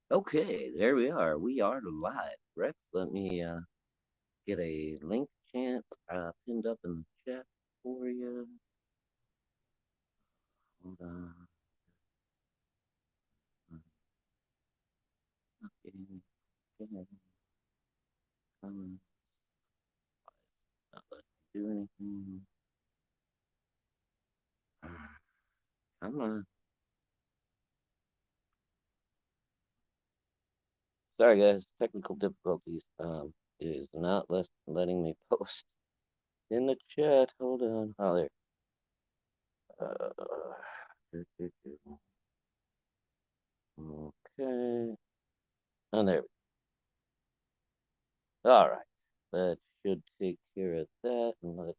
Okay, there we are. We are live. Rex, let me get a link chant pinned up in the chat for you. Hold on. Okay, okay. Come, not letting me do anything. Come on. Sorry, guys. Technical difficulties. It is not letting me post in the chat. Hold on. Oh, there. Okay. Oh, there. All right. That should take care of that. And let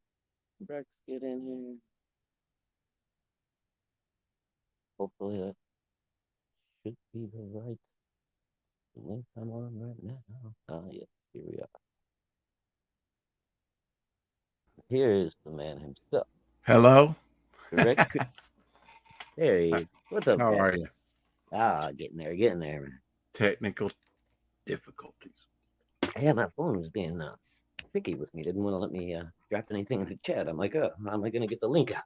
Rex get in here. Hopefully that should be the right link I'm on right now. Ah, yes, here we are. Here is the man himself. Hello. Rex, there he is. What's up, How guys? are you? Ah, getting there, man. Technical difficulties. Yeah, my phone was being picky with me. Didn't want to let me drop anything in the chat. I'm like, oh, how am I going to get the link out?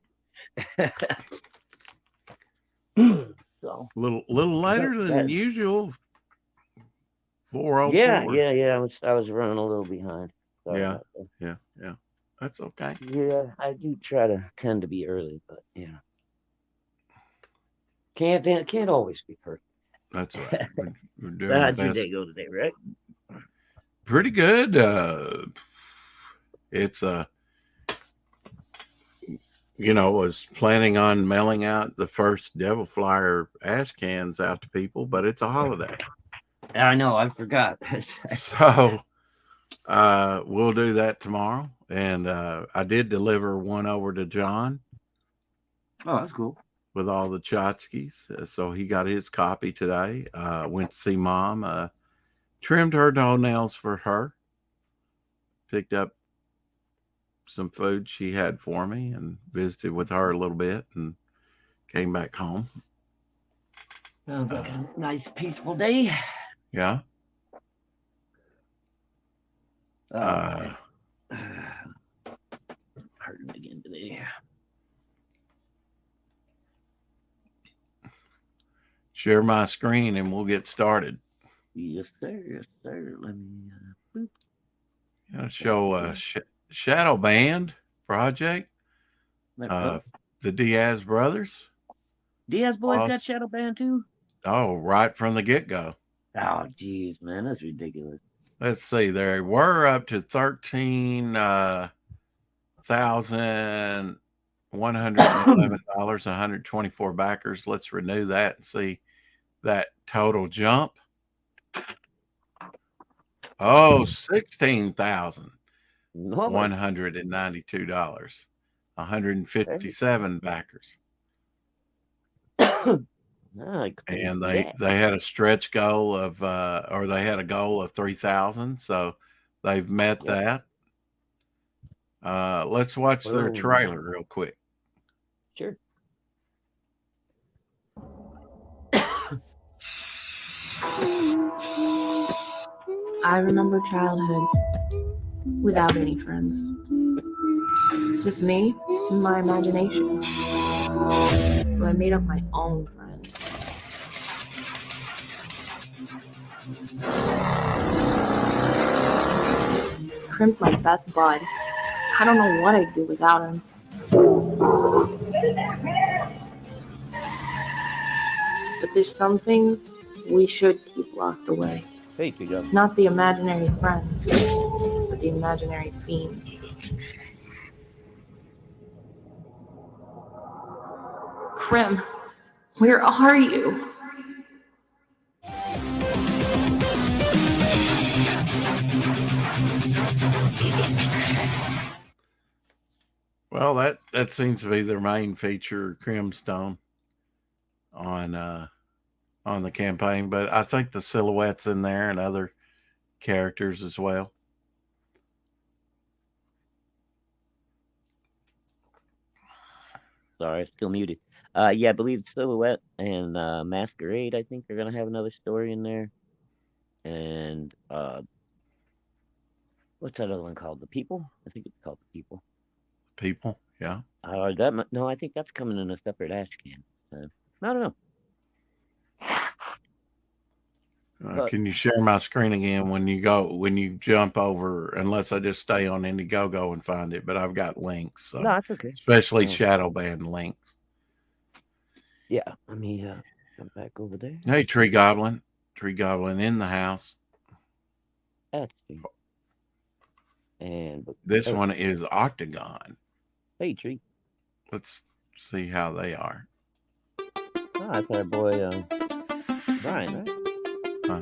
So, Little later than that, usual. 4:04. yeah. I was running a little behind. Sorry Yeah, about that. yeah. That's okay. Yeah, I do try to tend to be early, but can't always be perfect. That's right. We're So doing the how'd your best. day go today, Rick? Pretty good. It's was planning on mailing out the first Devil Flyer ash cans out to people, but it's a holiday, I know, I forgot. so we'll do that tomorrow. And I did deliver one over to John Oh, that's cool. with all the Chotskys. So he got his copy today. Went to see mom, trimmed her toenails for her, picked up some food she had for me, and visited with her a little bit, and came back home. Sounds like Uh, a nice, peaceful day. yeah. All Uh, right. Hurting again today. share my screen and we'll get started. Yes, sir. Yes, sir. Let me boop, that Show there. Shadow Band project, There we uh, go. the Diaz brothers. Diaz boys got Lost, shadow band too. oh, right from the get go. Oh, jeez, man, that's ridiculous. Let's see, they were up to 13 thousand $111, 124 backers. Let's renew that and see that total jump. Oh, 16,192 Nice. dollars, Hey. 157 backers. I And crazy that. they had a stretch goal of or they had a goal of 3,000, so they've met Yep. that. Let's watch their Boom. trailer real quick. Sure. I remember childhood without any friends. Just me and my imagination. So I made up my own friend. Krim's my best bud. I don't know what I'd do without him. But there's some things we should keep locked away. Hey, Chico. Not the imaginary friends, but the imaginary fiends. Krim, where are you? Well, that seems to be their main feature, Crimstone, on on the campaign. But I think the silhouettes in there and other characters as well. Sorry, still muted. Yeah, I believe Silhouette and Masquerade, I think, are gonna have another story in there. And what's that other one called? The People? I think it's called The People. People, yeah. No, I think that's coming in a separate ash can. I don't know. But Can you share my screen again when you jump over? Unless I just stay on Indiegogo and find it, but I've got links, so no, it's okay. especially shadow band links. Yeah, let me jump back over there. Hey, Tree Goblin in the house. That's tree. And This one is Octagon. hey, tree. Let's see how they are. Oh, that's our boy Brian, right? Huh?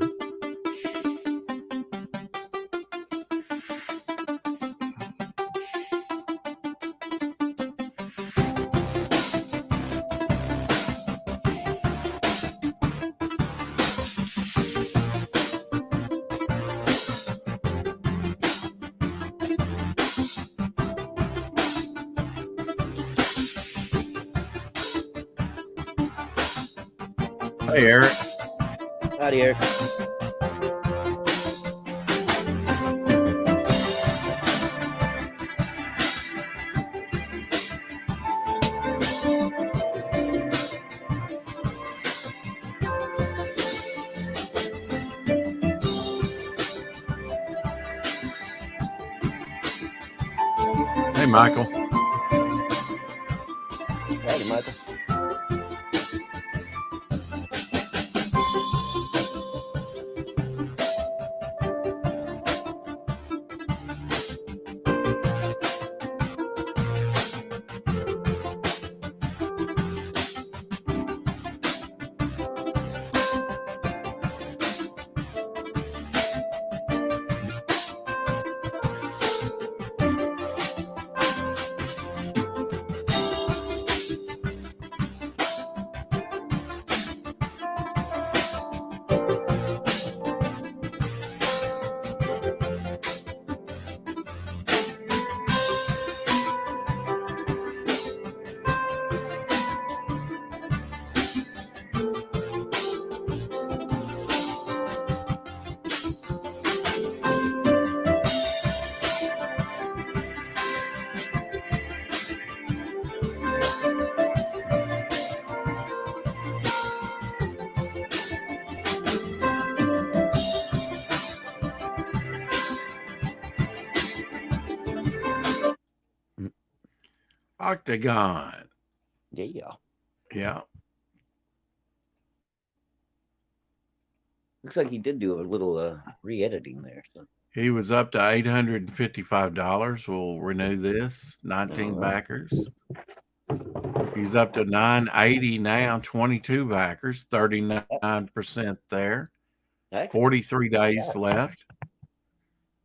Hey, Eric. Howdy, Eric. Hey, Michael. Howdy, Michael. Octagon. Yeah. Yeah. Looks like he did do a little re-editing there. So. He was up to $855. We'll renew this. 19 Oh, backers. He's up to 980 now, 22 backers, 39% there. excellent. 43 days Yeah. left.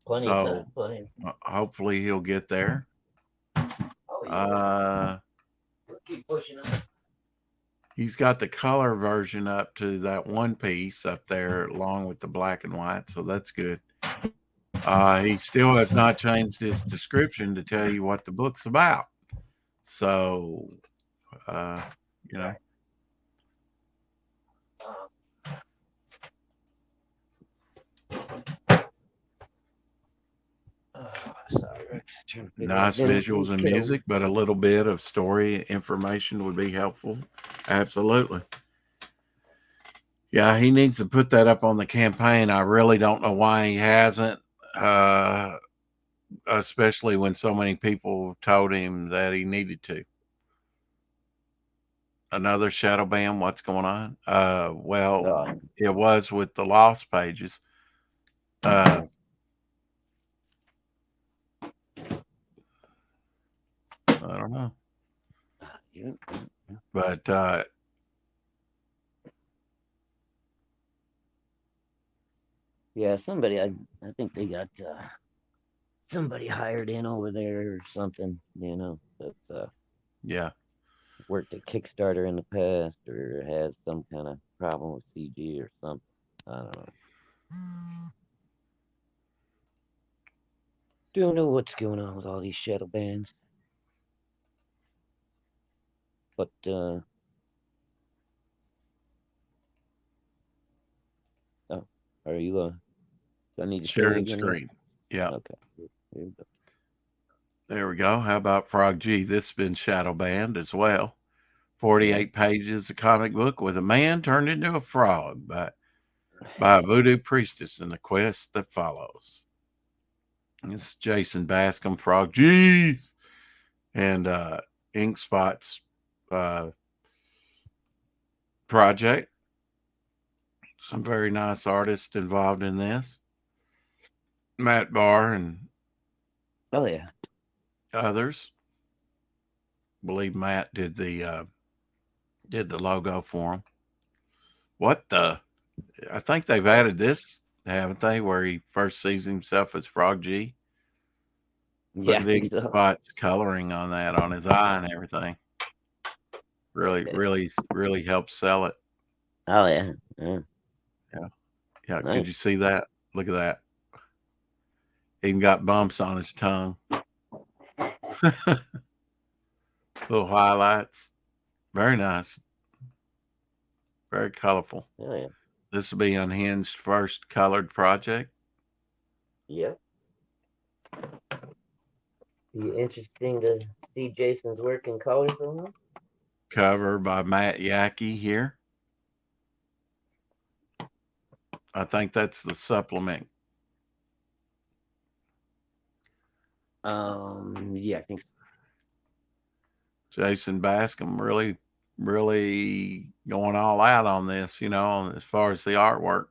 Plenty of time. Plenty. Hopefully he'll get there. Oh, yeah. Keep pushing him. He's got the color version up to that one piece up there along with the black and white, so that's good. He still has not changed his description to tell you what the book's about. So, you know. Sorry, Nice visuals and music, but a little bit of story information would be helpful. Absolutely. Yeah, he needs to put that up on the campaign. I really don't know why he hasn't, especially when so many people told him that he needed to. Another shadow ban. What's going on? Well, it was with the lost pages. I don't know. But yeah, somebody I think they got somebody hired in over there or something, that yeah. worked at Kickstarter in the past or has some kind of problem with CG or something. I don't know. Don't know what's going on with all these shadow bands. But Are you do I need to share Sharing again here? screen. Yeah. Okay. Here we go. There we go. How about Frog G? This has been shadow banned as well. Yeah. 48 pages of comic book with a man turned into a frog by a voodoo priestess in the quest that follows. This is Jason Bascom, Frog G's, and Ink Spot's project. Some very nice artists involved in this. Matt Barr and Oh yeah. others. I believe Matt did the logo for him. What the? I think they've added this, haven't they? Where he first sees himself as Frog G. Look Yeah, at I think Ink so. Spot's coloring on that on his eye and everything. Really helps sell it. Oh yeah. Yeah. Yeah. Yeah. Nice. Could you see that? Look at that. Even got bumps on his tongue. Little highlights. Very nice. Very colorful. Oh yeah. This will be Unhinged first colored project. Yep. Be interesting to see Jason's work in color from him. Cover by Matt Yackey here. I think that's the supplement. Yeah, I think so. Jason Bascom really going all out on this, as far as the artwork.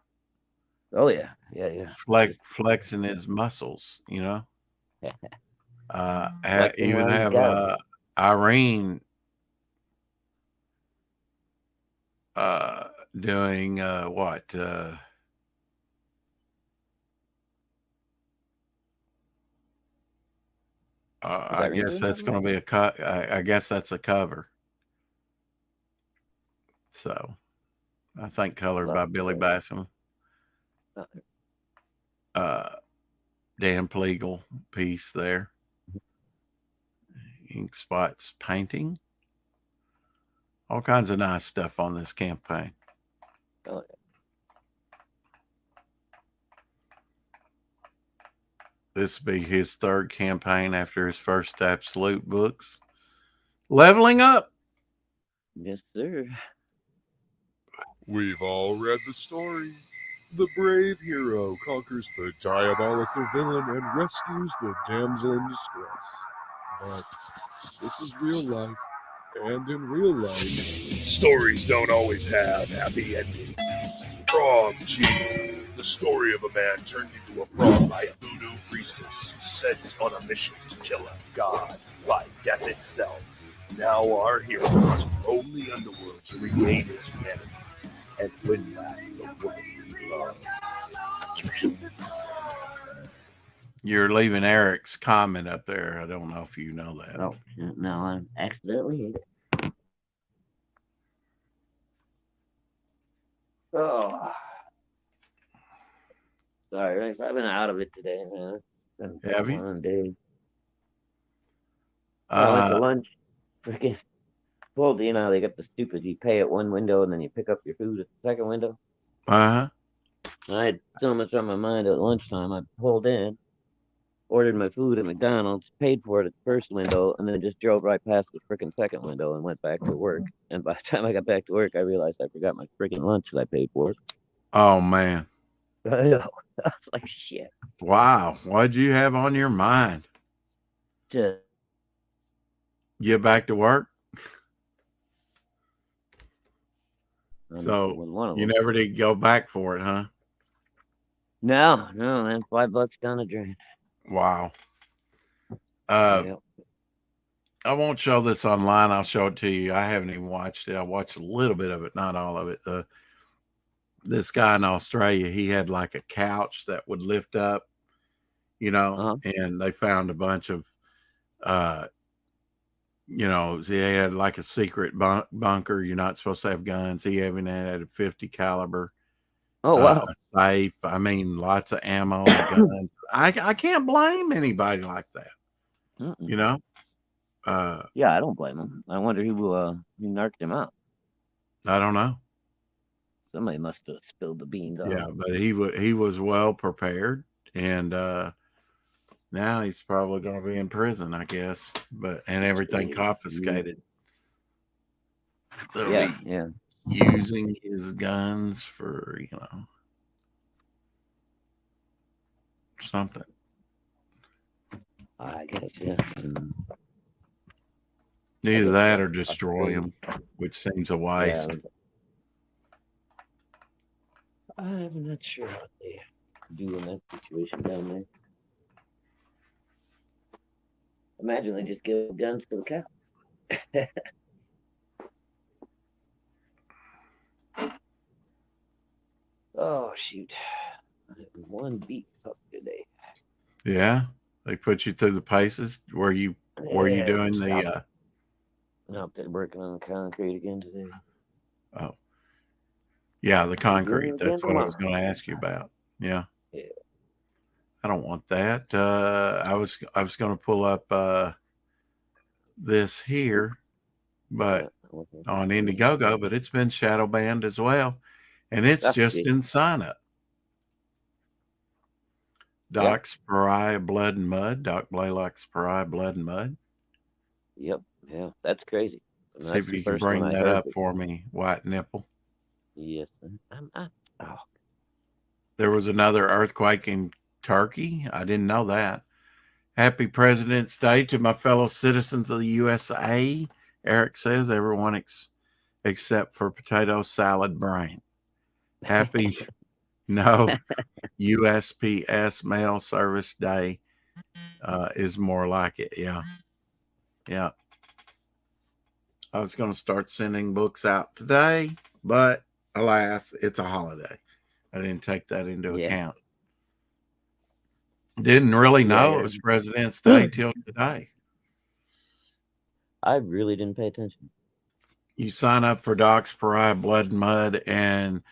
Oh yeah. Yeah. Flexing his muscles, Flexing even while he's have got it. Irene doing what? I guess that's going to be a cut. I guess that's a cover. So, I think colored by Billy Bascom. Dan Pleagle piece there. Ink Spots painting. All kinds of nice stuff on this campaign. Oh, yeah. This will be his third campaign after his first Absolute books. Leveling up. Yes, sir. We've all read the story. The brave hero conquers the diabolical villain and rescues the damsel in distress. But this is real life, and in real life, stories don't always have happy endings. Frog G, the story of a man turned into a frog by a voodoo priestess sent on a mission to kill a god by death itself. Now our hero must roam the underworld to regain his humanity and win back the woman he loves. You're leaving Eric's comment up there. I don't know if you know that. Oh, no, I accidentally hit it. Oh. Sorry, I've been out of it today, man. It's been Have you? one day. I went to lunch. Freaking pulled, they got the stupid, you pay at one window and then you pick up your food at the second window. Uh-huh. I had so much on my mind at lunchtime. I pulled in, ordered my food at McDonald's, paid for it at the first window, and then just drove right past the freaking second window and went back to work. And by the time I got back to work, I realized I forgot my freaking lunch that I paid for. Oh, man. I know. I was like, shit. Wow. What'd you have on your mind? Just Get back to work? So you never did go back for it, huh? No, man. $5 down the drain. Wow. I won't show this online. I'll show it to you. I haven't even watched it. I watched a little bit of it, not all of it. This guy in Australia, he had like a couch that would lift up, and they found a bunch of, he had like a secret bunker. You're not supposed to have guns. He even had a 50 caliber. Oh, wow. Safe. I mean, lots of ammo and guns. I can't blame anybody like that. Mm-mm. Yeah, I don't blame him. I wonder who narked him out. I don't know. Somebody must have spilled the beans on Yeah, him. but he was well prepared, and now he's probably going to be in prison, I guess. And everything confiscated. They'll Yeah, be yeah. using his guns for something. I guess, yeah. Either guess that so. or destroy him, which seems a waste. Yeah. I'm not sure what they do in that situation down there. Imagine they just give guns to the cow. Oh shoot! I have one beat up today. Yeah, they put you through the paces. Were you doing the? Nope, they're working on the concrete again today. Oh, yeah, the concrete. Again That's what I was tomorrow. going to ask you about. Yeah. Yeah. I don't want that. I was going to pull up this here, but on Indiegogo, but it's been shadow banned as well, and it's just in sign up. Doc's Pariah Blood and Mud. Doc Blaylock's Pariah Blood and Mud. Yep. Yeah, that's crazy. See if you can bring that up for me, White Nipple. Yes. There was another earthquake in Turkey. I didn't know that. Happy President's Day to my fellow citizens of the USA. Eric says everyone except for potato salad brain. Happy USPS mail service day is more like it. Yeah. Yeah. I was going to start sending books out today, but alas, it's a holiday. I didn't take that into account. Didn't really know it was President's Day till today. I really didn't pay attention. You sign up for Doc's Pariah Blood and Mud, and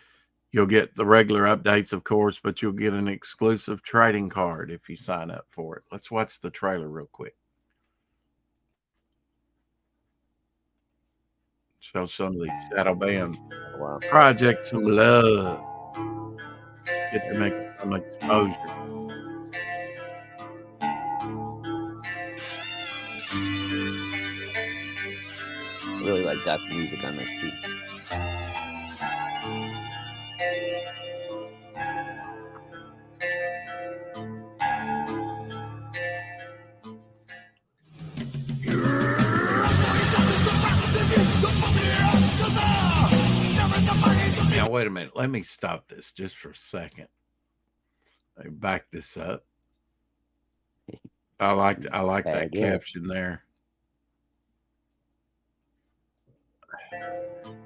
you'll get the regular updates, of course, but you'll get an exclusive trading card if you sign up for it. Let's watch the trailer real quick. Show some of these shadow band projects some love. Get to make some exposure. I really like Doc's music on this too. Now wait a minute. Let me stop this just for a second. Let me back this up. I like that caption there.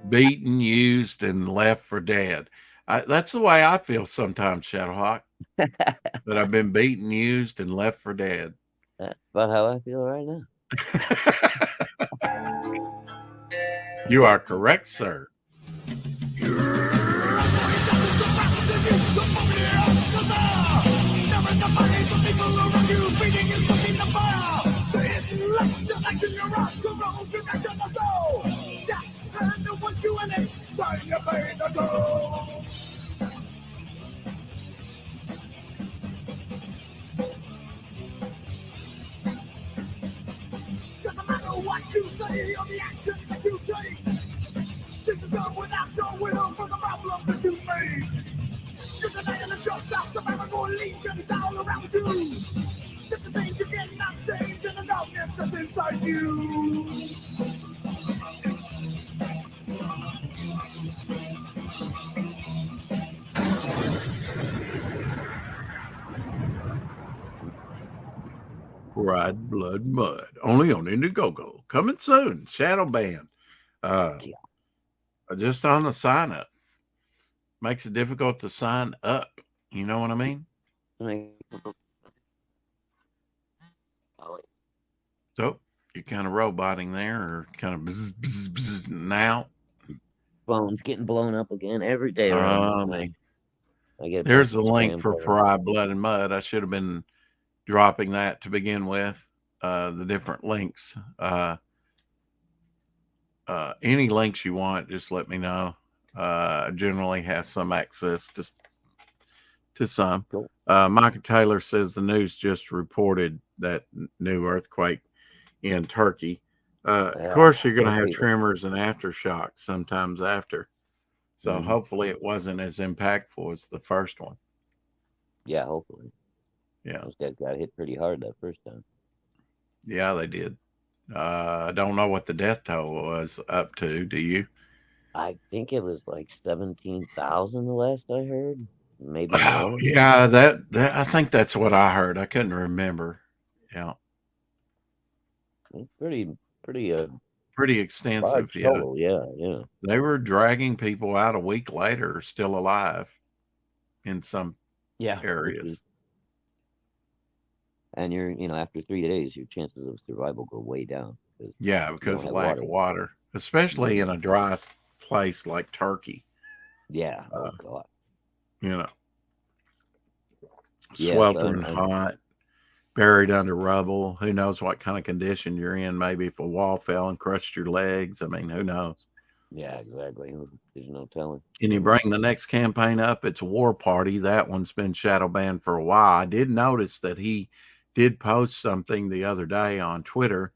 Beaten, used, and left for dead. That's the way I feel sometimes, Shadowhawk. That I've been beaten, used, and left for dead. That's about how I feel right now. You are correct, sir. Doesn't matter what you say or the action that you take. This is done without your will for the problem that you made. You're denying the trust out of everyone legions all around you. Just the things you cannot change and the darkness that's inside you. Pride, Blood, Mud. Only on Indiegogo. Coming soon. Shadow Band. Just on the sign up. Makes it difficult to sign up. You know what I mean? So you're kind of roboting there, or kind of bzz, bzz, bzz now. Phone's getting blown up again every day. There's the link for Pariah Blood and Mud. I should have been dropping that to begin with. The different links. Any links you want, just let me know. generally has some access to some. Cool. Michael Taylor says the news just reported that new earthquake in Turkey. Of course, you're going to have tremors and aftershocks sometimes after. So hopefully it wasn't as impactful as the first one. Yeah, hopefully. Yeah. Those guys got hit pretty hard that first time. Yeah, they did. I don't know what the death toll was up to. Do you? I think it was like 17,000 the last I heard. Maybe Oh, more. yeah, that I think that's what I heard. I couldn't remember. Yeah. It's pretty Pretty extensive. large Yeah. total. Yeah. They were dragging people out a week later, still alive in some areas. And after 3 days, your chances of survival go way down. Yeah, because of lack of water, especially in a dry place like Turkey. Yeah. Oh God. Sweltering hot, buried under rubble. Who knows what kind of condition you're in? Maybe if a wall fell and crushed your legs. I mean, who knows? Yeah, exactly. There's no telling. Can you bring the next campaign up? It's War Party. That one's been shadow banned for a while. I did notice that he did post something the other day on Twitter,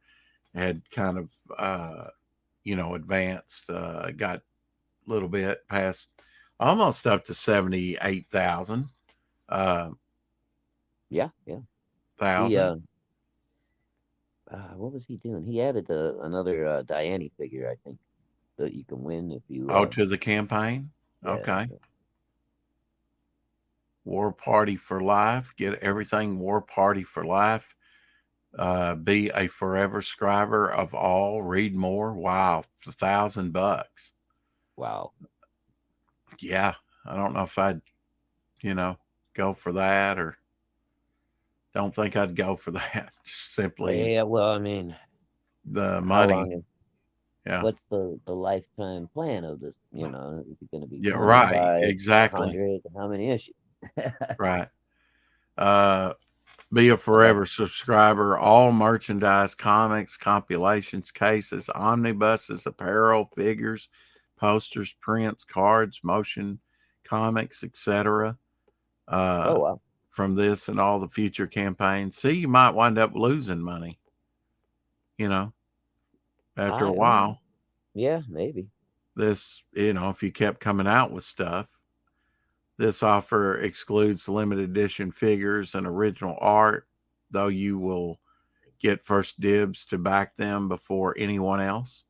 had kind of, advanced, got a little bit past almost up to 78,000. Yeah. Thousand. What was he doing? He added another Diane figure, I think, that you can win if you. To the campaign? Yeah, okay. War Party for Life. Get everything War Party for Life. Be a forever scriber of all. Read more. Wow. $1,000. Wow. Yeah. I don't know if I'd, go for that, or don't think I'd go for that. Just simply. Yeah. Well, I mean, the money. Yeah. What's the lifetime plan of this? Is it going to be? Yeah. Right. Exactly. 100? How many issues? Right. Be a forever subscriber. All merchandise, comics, compilations, cases, omnibuses, apparel, figures, posters, prints, cards, motion comics, etc. Wow. From this and all the future campaigns. See, you might wind up losing money, after a while. Yeah, maybe. This, if you kept coming out with stuff. This offer excludes limited edition figures and original art, though you will get first dibs to back them before anyone else.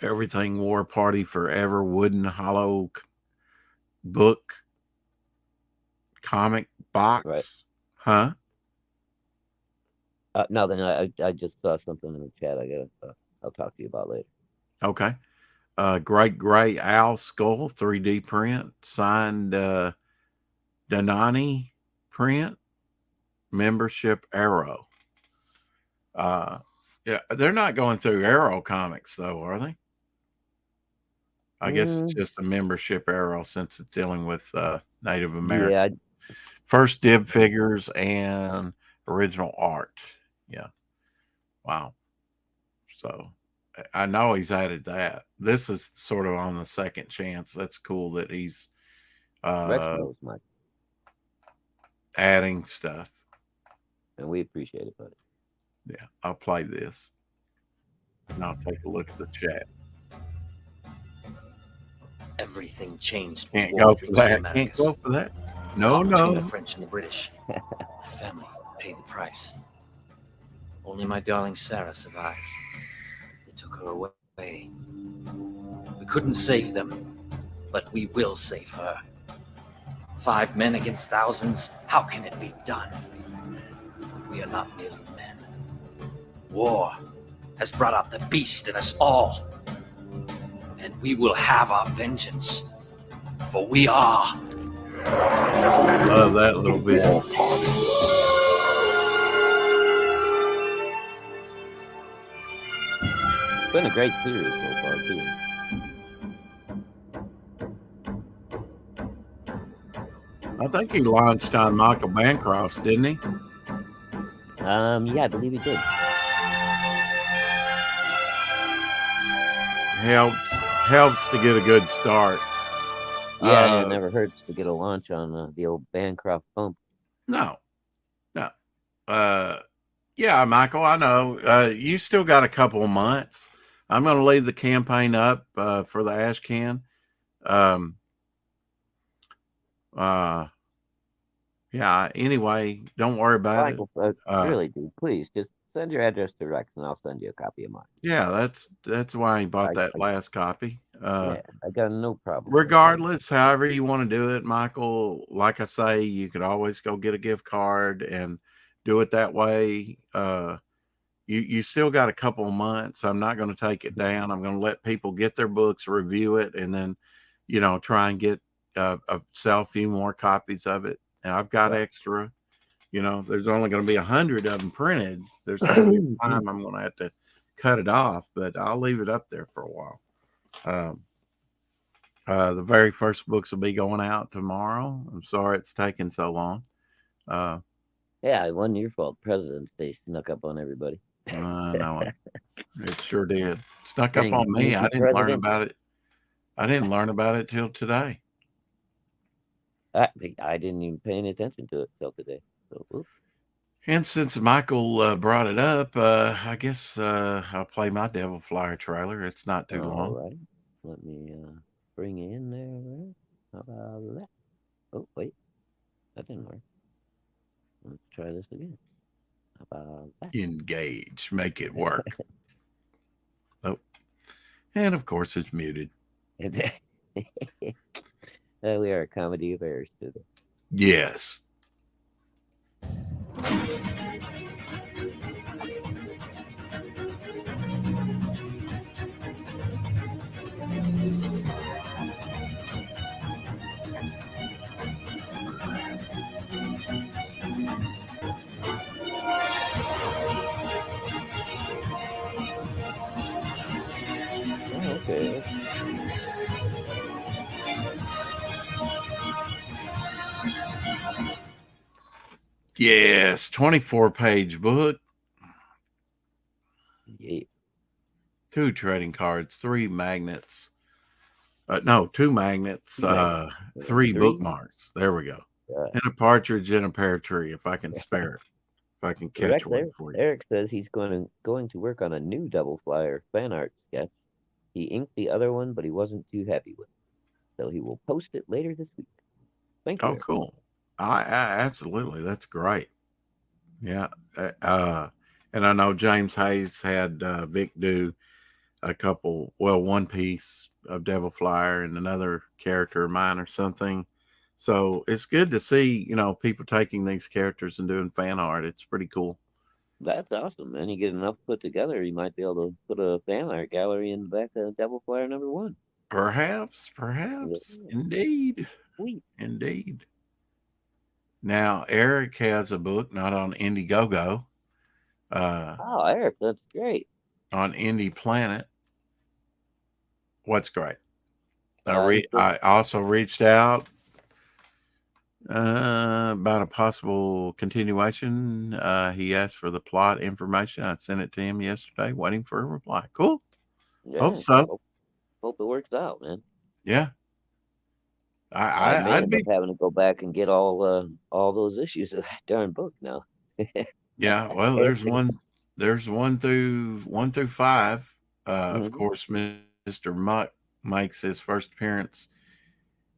Everything War Party Forever, wooden hollow book, comic box. Right. Huh? No, then I just saw something in the chat. I'll talk to you about later. Okay. Great Gray Owl Skull 3D print, signed Danani print, membership Arrow. Yeah, they're not going through Arrow comics though, are they? I guess it's just a membership Arrow since it's dealing with Native American. Yeah. First dib figures and original art. Yeah. Wow. So I know he's added that. This is sort of on the second chance. That's cool that he's adding stuff. And we appreciate it, buddy. Yeah, I'll play this. And I'll take a look at the chat. Everything changed. Can't go for that. Can't go for that. No. The French and the British. My family paid the price. Only my darling Sarah survived. They took her away. We couldn't save them, but we will save her. 5 men against thousands. How can it be done? We are not merely men. War has brought out the beast in us all. And we will have our vengeance. For we are. Love that little bit. It's been a great series so far, too. I think he launched on Michael Bancroft's, didn't he? Yeah, I believe he did. helps to get a good start. Yeah, it never hurts to get a launch on the old Bancroft pump. No. Yeah, Michael, I know. You still got a couple of months. I'm going to leave the campaign up for the Ash Can. Yeah, anyway, don't worry about Michael, it. really, dude, please just send your address to Rex, and I'll send you a copy of mine. Yeah, that's why I bought that last copy. Yeah, I got no problem. Regardless, however you want to do it, Michael, like I say, you could always go get a gift card and do it that way. You still got a couple of months. I'm not going to take it down. I'm going to let people get their books, review it, and then, try and get sell a few more copies of it. And I've got extra. There's only going to be 100 of them printed. There's going to be a time I'm going to have to cut it off, but I'll leave it up there for a while. The very first books will be going out tomorrow. I'm sorry it's taking so long. Yeah, it wasn't your fault. President's Day snuck up on everybody. No, it sure did. Snuck up on me. I didn't learn about it. I didn't learn about it till today. I didn't even pay any attention to it till today. So, oops. And since Michael brought it up, I guess I'll play my Devil Flyer trailer. It's not too long. All right. Let me bring it in there. How about that? Oh, wait. That didn't work. Let's try this again. How about that? Engage. Make it work. Oh. And, of course, it's muted. We are a comedy of errors today. Yes. Okay. Yes, 24-page book. Yeah. 2 trading cards, 3 magnets. No, 2 magnets, 3 bookmarks. There we go. And a partridge in a pear tree, if I can spare it. If I can catch one for you. Eric says he's going to work on a new Double Flyer fan art sketch. He inked the other one, but he wasn't too happy with it. So he will post it later this week. Thank you. Oh, cool. I absolutely. That's great. Yeah. And I know James Hayes had Vic do a couple, one piece of Devil Flyer and another character of mine or something. So it's good to see, people taking these characters and doing fan art. It's pretty cool. That's awesome, man. You get enough put together, you might be able to put a fan art gallery in the back of Devil Flyer #1. Perhaps. Yeah. Indeed. Sweet. Indeed. Now, Eric has a book, not on Indiegogo. Oh, Eric, that's great. On Indie Planet. What's great? I also reached out about a possible continuation. He asked for the plot information. I sent it to him yesterday, waiting for a reply. Cool. Yeah, hope so. Hope it works out, man. Yeah. I'd be having to go back and get all those issues of that darn book now. Yeah, well, there's one through 5. Of course, Mr. Muck makes his first appearance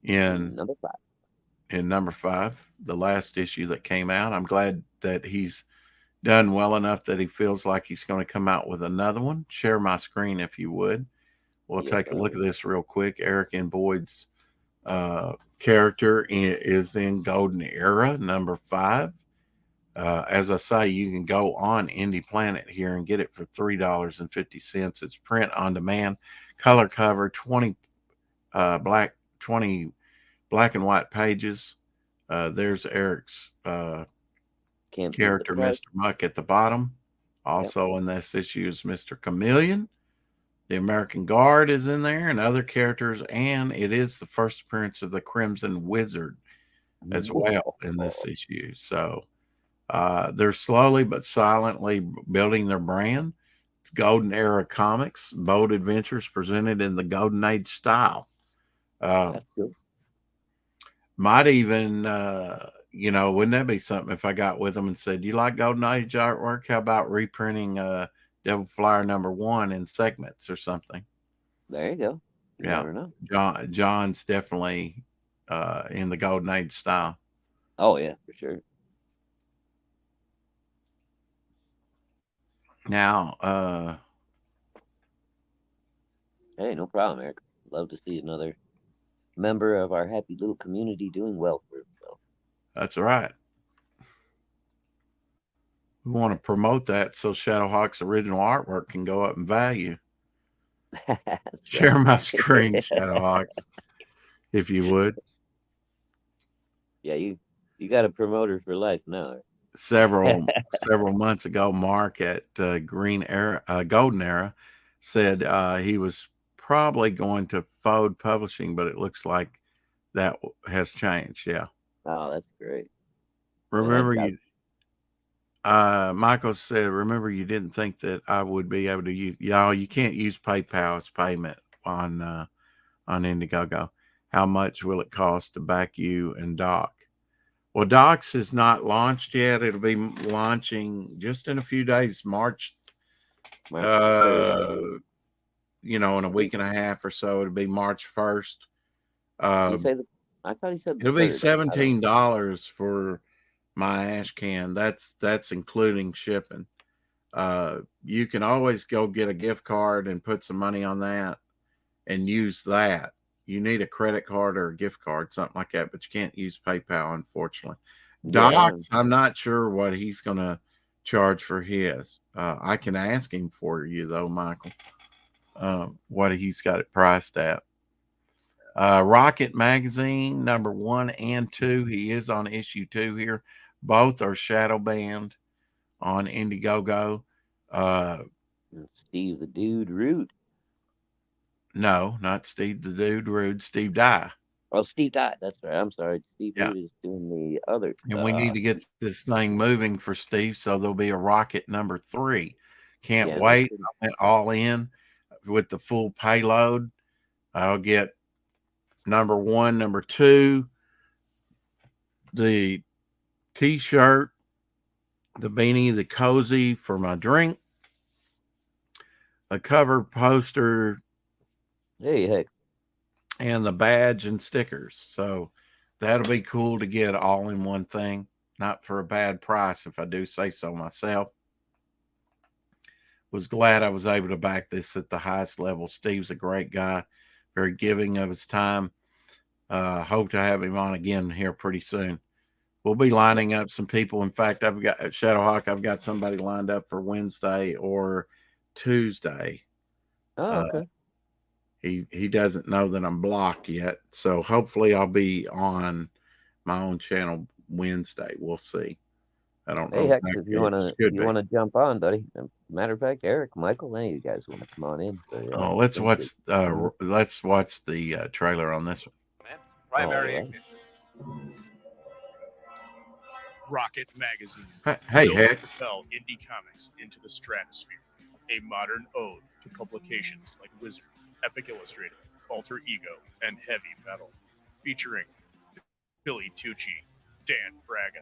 in number 5. In number 5, the last issue that came out. I'm glad that he's done well enough that he feels like he's going to come out with another one. Share my screen if you would. We'll take a look at this real quick. Eric and Boyd's character is in Golden Era, number 5. As I say, you can go on Indie Planet here and get it for $3.50. It's print on demand, color cover, 20 black and white pages. There's Eric's character, Mr. Muck, at the bottom. Also in this issue is Mr. Chameleon. The American Guard is in there and other characters, and it is the first appearance of the Crimson Wizard as well in this issue. So they're slowly but silently building their brand. It's Golden Era Comics, bold adventures presented in the Golden Age style. That's cool. Might even, wouldn't that be something if I got with them and said, "You like Golden Age artwork? How about reprinting Devil Flyer #1 in segments or something?" There you go. You Yeah, never know. John's definitely in the Golden Age style. Oh yeah, for sure. Now, Hey, no problem, Eric. Love to see another member of our happy little community doing well for himself. that's right. We want to promote that so Shadowhawk's original artwork can go up in value. That's Share right. my screen, Shadowhawk, if you would. Yeah, you got a promoter for life now. Several months ago, Mark at Golden Era said he was probably going to Fode Publishing, but it looks like that has changed. Yeah. Oh, that's great. Remember you Michael said, remember you didn't think that I would be able to use, y'all, you can't use PayPal as payment on Indiegogo. How much will it cost to back you and Doc? Well, Docs is not launched yet. It'll be launching just in a few days, March, March 3rd, in a week and a half or so. It'll be March 1st. Did he say I thought he said the It'll be 3rd. $17 for my ash can. That's including shipping. You can always go get a gift card and put some money on that and use that. You need a credit card or a gift card, something like that, but you can't use PayPal, unfortunately. Docs, I'm not sure what he's going to charge for his. I can ask him for you, though, Michael, what he's got it priced at. Rocket Magazine, #1 and 2. He is on issue 2 here. Both are shadow banned on Indiegogo. Steve the Dude Root. No, not Steve the Dude Rude. Steve Dye. Oh, Steve died. That's right. I'm sorry. Steve Yeah. Root is doing the other And stuff. we need to get this thing moving for Steve, so there'll be a Rocket #3. Can't wait. I went all in with the full payload. I'll get #1, #2, the T-shirt, the beanie, the cozy for my drink, a cover poster, Hey, heck. and the badge and stickers. So that'll be cool to get all in one thing. Not for a bad price, if I do say so myself. Was glad I was able to back this at the highest level. Steve's a great guy, very giving of his time. Hope to have him on again here pretty soon. We'll be lining up some people. In fact, I've got Shadowhawk. I've got somebody lined up for Wednesday or Tuesday. Oh, okay. He doesn't know that I'm blocked yet, so hopefully I'll be on my own channel Wednesday. We'll see. I don't know. Hey, heck, if you wanna jump on, buddy. Matter of fact, Eric, Michael, any of you guys want to come on in? So, yeah, let's watch the trailer on this one. Primary. Rocket Magazine. Hey, Heck. Propel indie comics into the stratosphere. A modern ode to publications like Wizard, Epic Illustrated, Alter Ego, and Heavy Metal. Featuring Billy Tucci, Dan Fragan,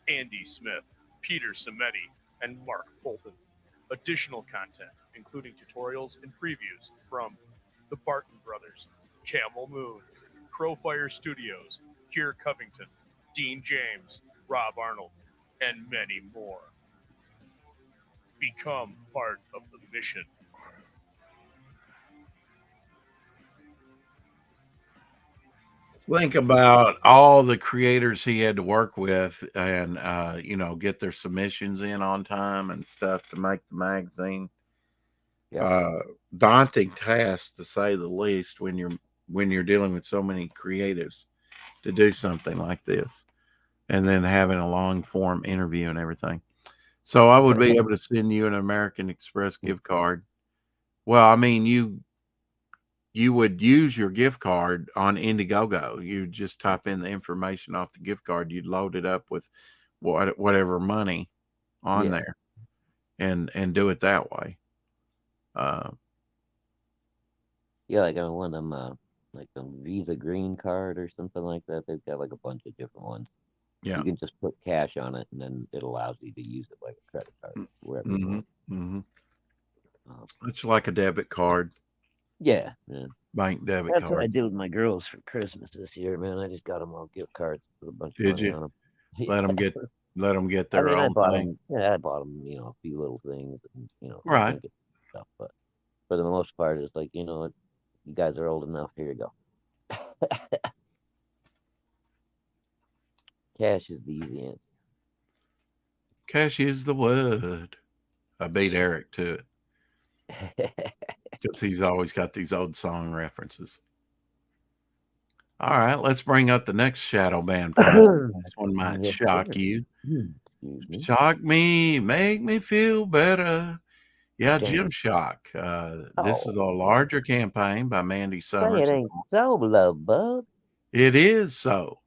Andy Smith, Peter Cimetti, and Mark Bolton. Additional content, including tutorials and previews from the Barton Brothers, Camel Moon, Crowfire Studios, Kier Covington, Dean James, Rob Arnold, and many more. Become part of the mission. Think about all the creators he had to work with and, get their submissions in on time and stuff to make the magazine. Yeah. Daunting task, to say the least, when you're dealing with so many creatives to do something like this, and then having a long form interview and everything. So I would be able to send you an American Express gift card. Well, I mean, you would use your gift card on Indiegogo. You just type in the information off the gift card. You'd load it up with whatever money on there and do it that way. Yeah, like on one of them, like a Visa Green Card or something like that. They've got like a bunch of different ones. Yeah. You can just put cash on it, and then it allows you to use it like a credit card wherever you Mm-hmm. want. Mm-hmm. Um, It's like a debit card, yeah, bank debit that's what I card. did with my girls for Christmas this year, man. I just got them all gift cards with a bunch of Did money you on them. let them get I their mean, I own bought thing? them. Yeah, I bought them. A few little things, and some Right. trinkets and stuff. But for the most part, it's like, what, you guys are old enough. Here you go. Cash is the easy answer. Cash is the word. I beat Eric to it because he's always got these old song references. All right, let's bring up the next shadow band project. This one might Yes, shock sir. you. Excuse me. Shock me, make me feel better. Yeah, Damn. Jim Shock. This is a larger campaign by Mandy Say Summers. it ain't so, love bug. It is so.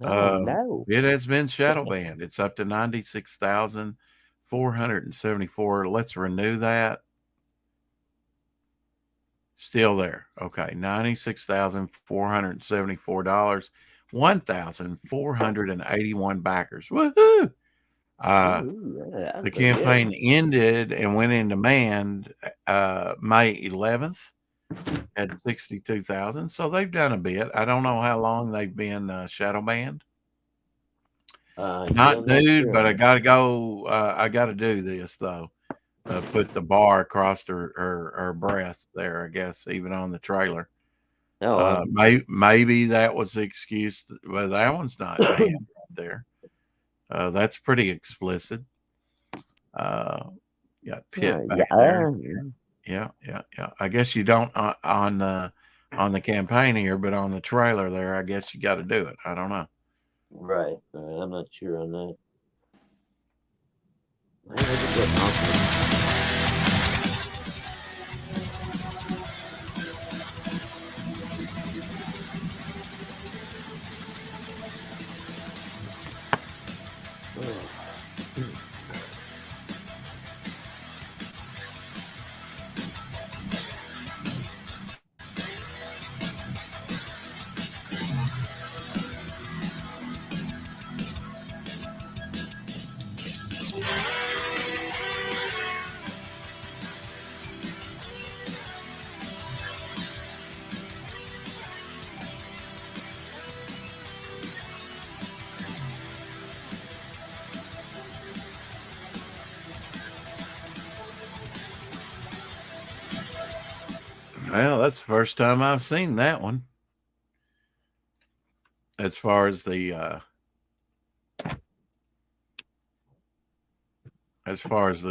Oh, no. It has been shadow banned. It's up to 96,474. Let's renew that. Still there. Okay. $96,474. 1,481 backers. Woohoo! Ooh, yeah, The that's pretty campaign good. ended and went into demand May 11th at 62,000. So they've done a bit. I don't know how long they've been shadow banned. Not nude, but I got to go. I got to do this though. Put the bar across her breast there, I guess, even on the trailer. Oh, Maybe that was the excuse. Well, that one's not banned right there. That's pretty explicit. Got Pitt back there. Yeah. I guess you don't on the campaign here, but on the trailer there, I guess you got to do it. I don't know. right. I'm not sure on that. I just get awkward. Well, that's the first time I've seen that one. As far as the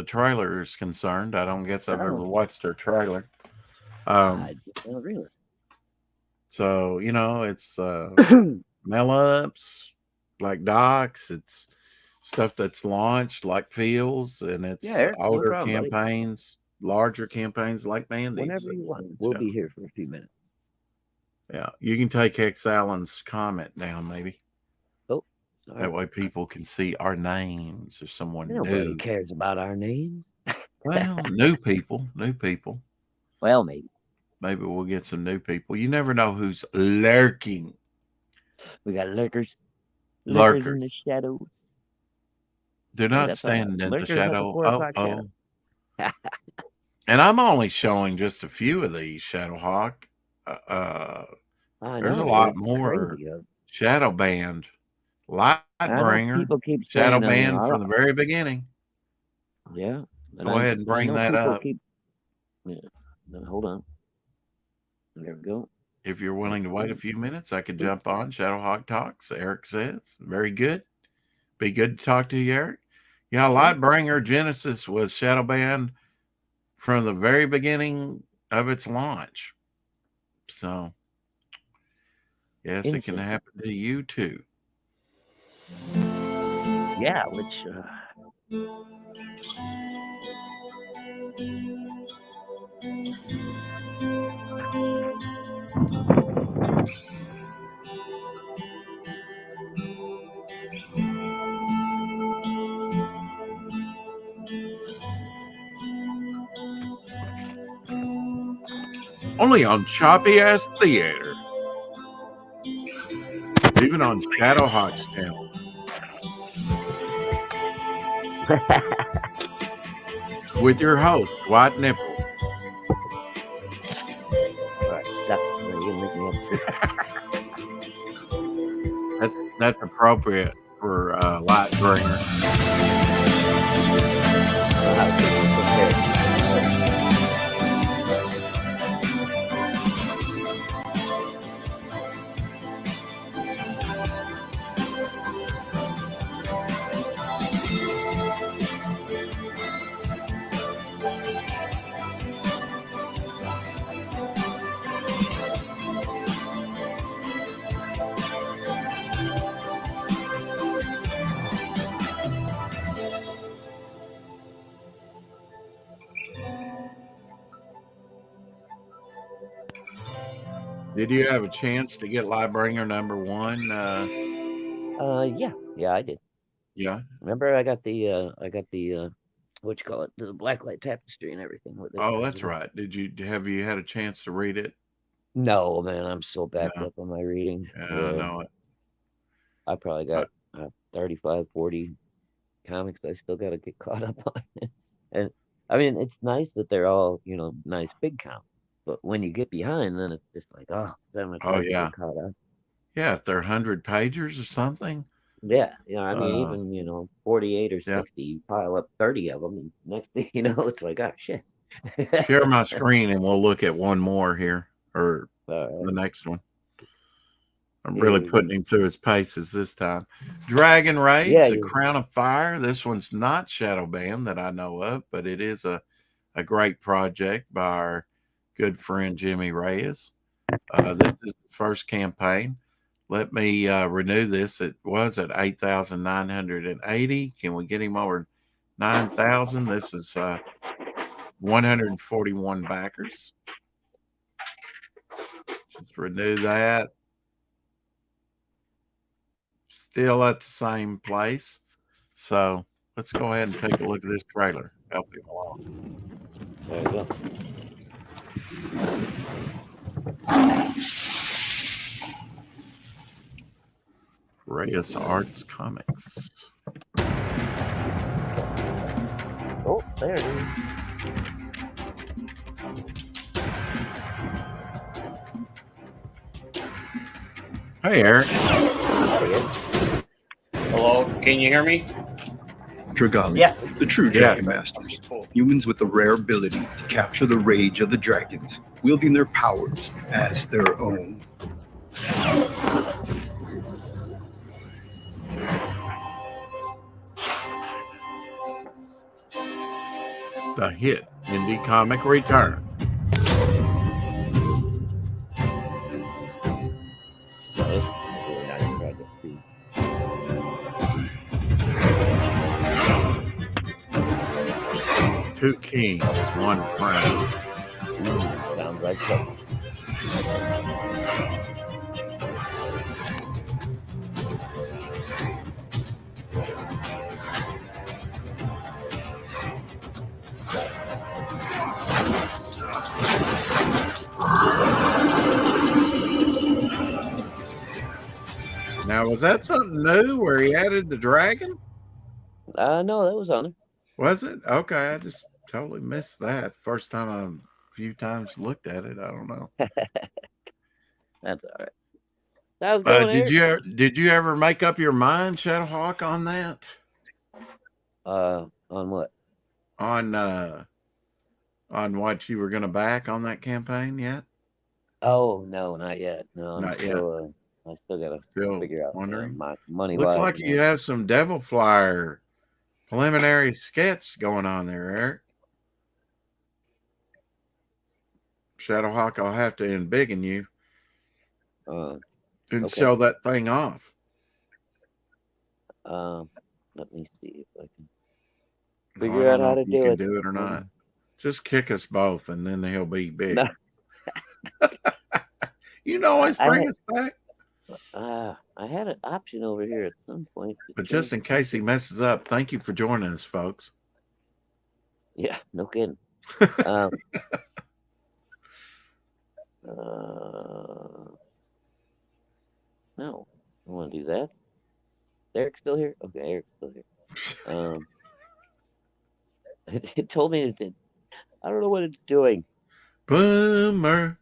trailer is concerned, I don't guess I've ever watched their trailer. I don't really. So it's mail ups like docs. It's stuff that's launched like Fields, and it's older campaigns, larger campaigns like Mandy's. Whenever you want, we'll be here for a few minutes. Yeah, you can take X Allen's comment down, maybe. Oh, sorry. That way people can see our names if someone Nobody cares about our names. Well, new people. Well, maybe we'll get some new people. You never know who's lurking. We got lurkers. Lurkers in the shadows. They're not standing in the shadow. Oh. And I'm only showing just a few of these, Shadowhawk. There's a lot more. Shadow Band, Lightbringer, Shadow Band from the very beginning. Yeah. Go ahead and bring that up. Yeah. Hold on. There we go. If you're willing to wait a few minutes, I could jump on Shadowhawk Talks. Eric says, very good. Be good to talk to you, Eric. Yeah, Lightbringer Genesis was Shadow Band from the very beginning of its launch. So, yes, it can happen to you too. Yeah, which Only on Choppy Ass Theater. Even on Shadowhawk's channel. With your host, White Nipple. All right, stop. You're gonna make me have to That's appropriate for Lightbringer. Did you have a chance to get Lightbringer #1? Yeah, I did. Yeah. Remember, I got the what you call it, the blacklight tapestry and everything with it. Oh, that's right. Have you had a chance to read it? No, man, I'm so backed up on my reading. Yeah, I know it. I probably got 35, 40 comics I still got to get caught up on. And I mean, it's nice that they're all, nice big comics. But when you get behind, then it's just like, so much hard to get caught up. Yeah, if they're 100 pagers or something. Yeah, I mean, even 48 or 60, you pile up 30 of them, and next thing you know, it's like, shit. Share my screen, and we'll look at one more here, or the next one. I'm really putting him through his paces this time. Dragon Raids, A Crown of Fire. This one's not Shadow Band that I know of, but it is a great project by our good friend Jimmy Reyes. This is the first campaign. Let me renew this. It was at 8,980. Can we get him over 9,000? This is 141 backers. Just renew that. Still at the same place. So let's go ahead and take a look at this trailer. Help him along. There you go. Reyes Arts Comics. Oh, there it is. Hey, Eric. Hello, can you hear me? Dragali, Yeah. the true dragon masters, humans with the rare ability to capture the rage of the dragons, wielding their powers as their own. The hit indie comic return. Two kings, one crown. Sounds like so. Now, was that something new where he added the dragon? No, that was on it. Was it? Okay, I just totally missed that. First time a few times looked at it. I don't know. That's all right. That was going did you ever make up your mind, Shadowhawk, on that? On what? On what you were going to back on that campaign yet? Oh no, not yet. No, Not yet. I still gotta figure out my money. Looks like you have some Devil Flyer preliminary sketch going on there, Eric. Shadowhawk, I'll have to embiggen you and show that thing off. Let me see if I can figure out how to do it. Do it or not. Just kick us both, and then he'll be big. No. You know, always bring us back. I had an option over here at some point. But just in case he messes up, thank you for joining us, folks. Yeah, no kidding. No, I want to do that. Eric's still here? Okay, Eric's still here. It told me it. I don't know what it's doing. Boomer.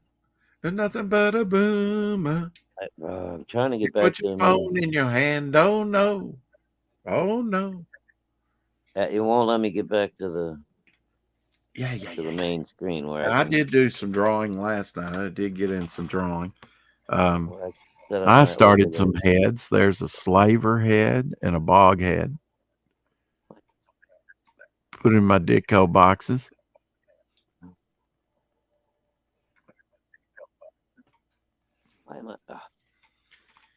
There's nothing but a boomer. I'm trying to You get back put to your the main. phone in your hand. Oh, no. Oh, no. It won't let me get back to the Yeah. main screen where I can, did do some drawing last night. I did get in some drawing. where I set up I my started some overlay. heads. There's a slaver head and a bog head. Put in my Ditko boxes. Why am I?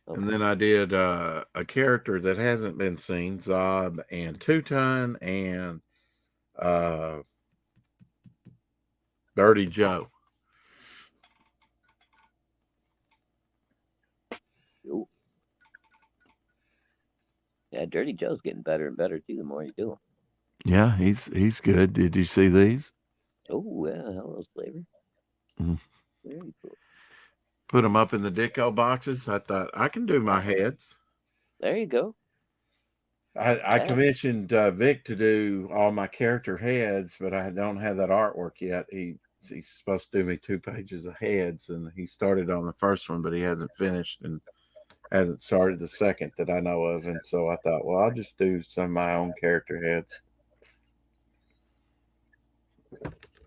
And then I did a character that hasn't been seen, Zob and Two-Ton and Dirty Joe. Ooh. Yeah, Dirty Joe's getting better and better too. The more you do him. Yeah, he's good. Did you see these? Oh yeah, hello, Slaver. Mhm. Very cool. Put them up in the Ditko boxes. I thought I can do my heads. There you go. I commissioned Vic to do all my character heads, but I don't have that artwork yet. He's supposed to do me 2 pages of heads, and he started on the first one, but he hasn't finished and hasn't started the second that I know of. And so I thought, well, I'll just do some of my own character heads.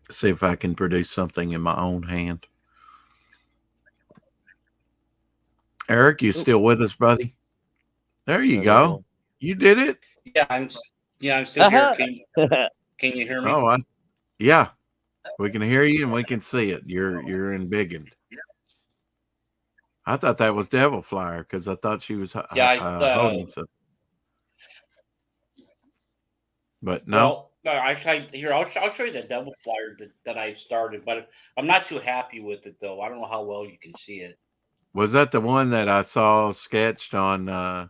See if I can produce something in my own hand. Eric, you still with us, buddy? There you go. You did it. Yeah, I'm still here. Can you hear me? Oh, yeah. We can hear you and we can see it. You're embiggened. I thought that was Devil Flyer because I thought she was holding something. But no. Well, no, actually, here I'll show you the Devil Flyer that I started, but I'm not too happy with it though. I don't know how well you can see it. Was that the one that I saw sketched on that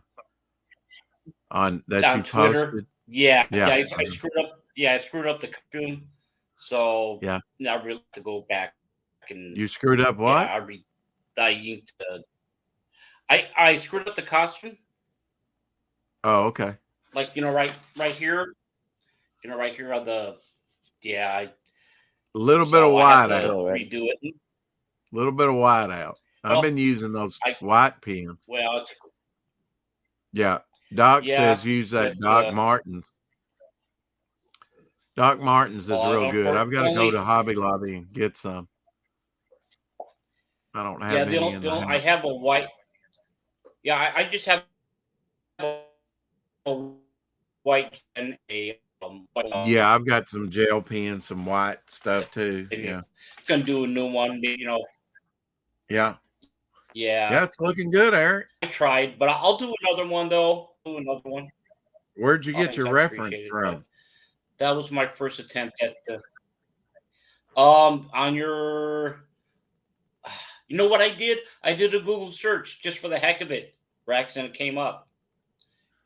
on you Twitter? posted? Yeah. I screwed up. Yeah, I screwed up the costume. So yeah, I really have to go back and. You screwed up what? I screwed up the costume. Oh, okay. Like right here. Right here on the. Yeah. A little bit of white out. Redo it. A little bit of white out. I've been using those white pens. Well, yeah. Doc says use that Doc Martens. Doc Martens is real good. I've got to go to Hobby Lobby and get some. I don't have any in the house. I have a white. Yeah, I just have a white and a. Yeah, I've got some gel pens, some white stuff too. Yeah, gonna do a new one. Yeah. Yeah. Yeah, it's looking good, Eric. I tried, but I'll do another one though. Where'd you get your reference from? That was my first attempt at the. On your. You know what I did? I did a Google search just for the heck of it, Rex, and it came up.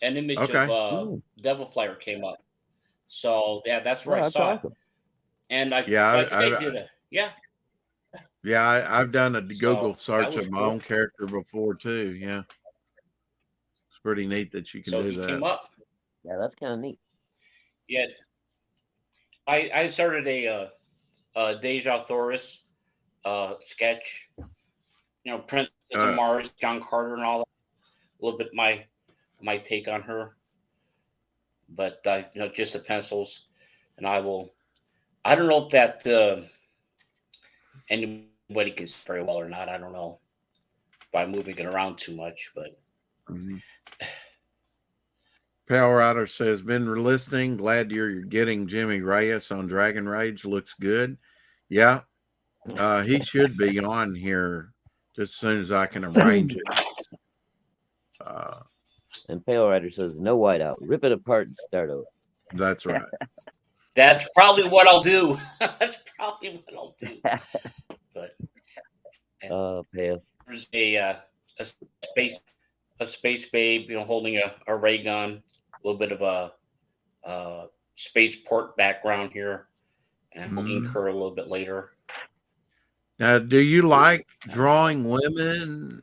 An image of Devil Flyer came up. So yeah, that's where I saw it. And I did it. Yeah. Yeah, I've done a Google search of my own character before too. Yeah, it's pretty neat that you can do that. Came up. Yeah, that's kind of neat. Yeah, I started a Deja Thoris sketch. Princess of Mars, John Carter, and all that. A little bit my take on her, but just the pencils, and I don't know if that anybody can see very well or not. I don't know by moving it around too much, but. Mm-hmm. Power Rider says, been listening. Glad you're getting Jimmy Reyes on Dragon Rage. Looks good. Yeah. He should be on here just as soon as I can arrange it. And Pale Rider says, no whiteout. Rip it apart and start over. That's right. That's probably what I'll do. But Pale. There's a space babe, holding a ray gun, a little bit of a spaceport background here, and we'll ink her a little bit later. Now, do you like drawing women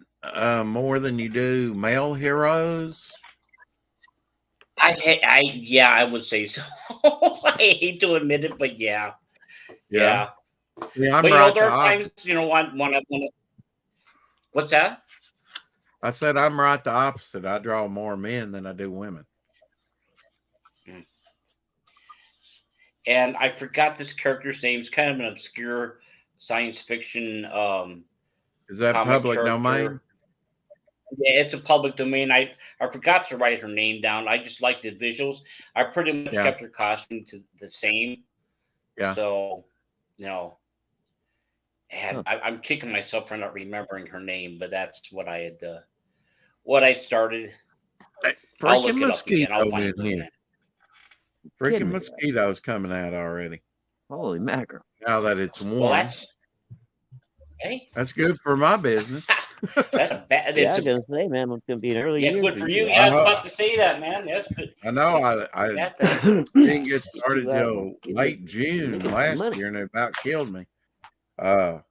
more than you do male heroes? Yeah, I would say so. I hate to admit it, but yeah. Yeah. Yeah, I'm But right there the are times, what's that? I said I'm right the opposite. I draw more men than I do women. And I forgot this character's name. It's kind of an obscure science fiction Is that comic public character. domain? Yeah, it's a public domain. I forgot to write her name down. I just like the visuals. I pretty much kept her costume to the same. Yeah. So, and I'm kicking myself for not remembering her name, but that's what I had. What I started. Hey, I'll look freaking it up again. I'll mosquito find in her here. again. Freaking mosquitoes coming out already. Holy mackerel! Now that it's warm. Well, that's good for my business. That's a bad. Yeah, I was gonna say, man, it's gonna be an early year. Good for you. Yeah, I was about to say that, man. That's good. I know. I didn't get started till late June last year, and it about killed me. And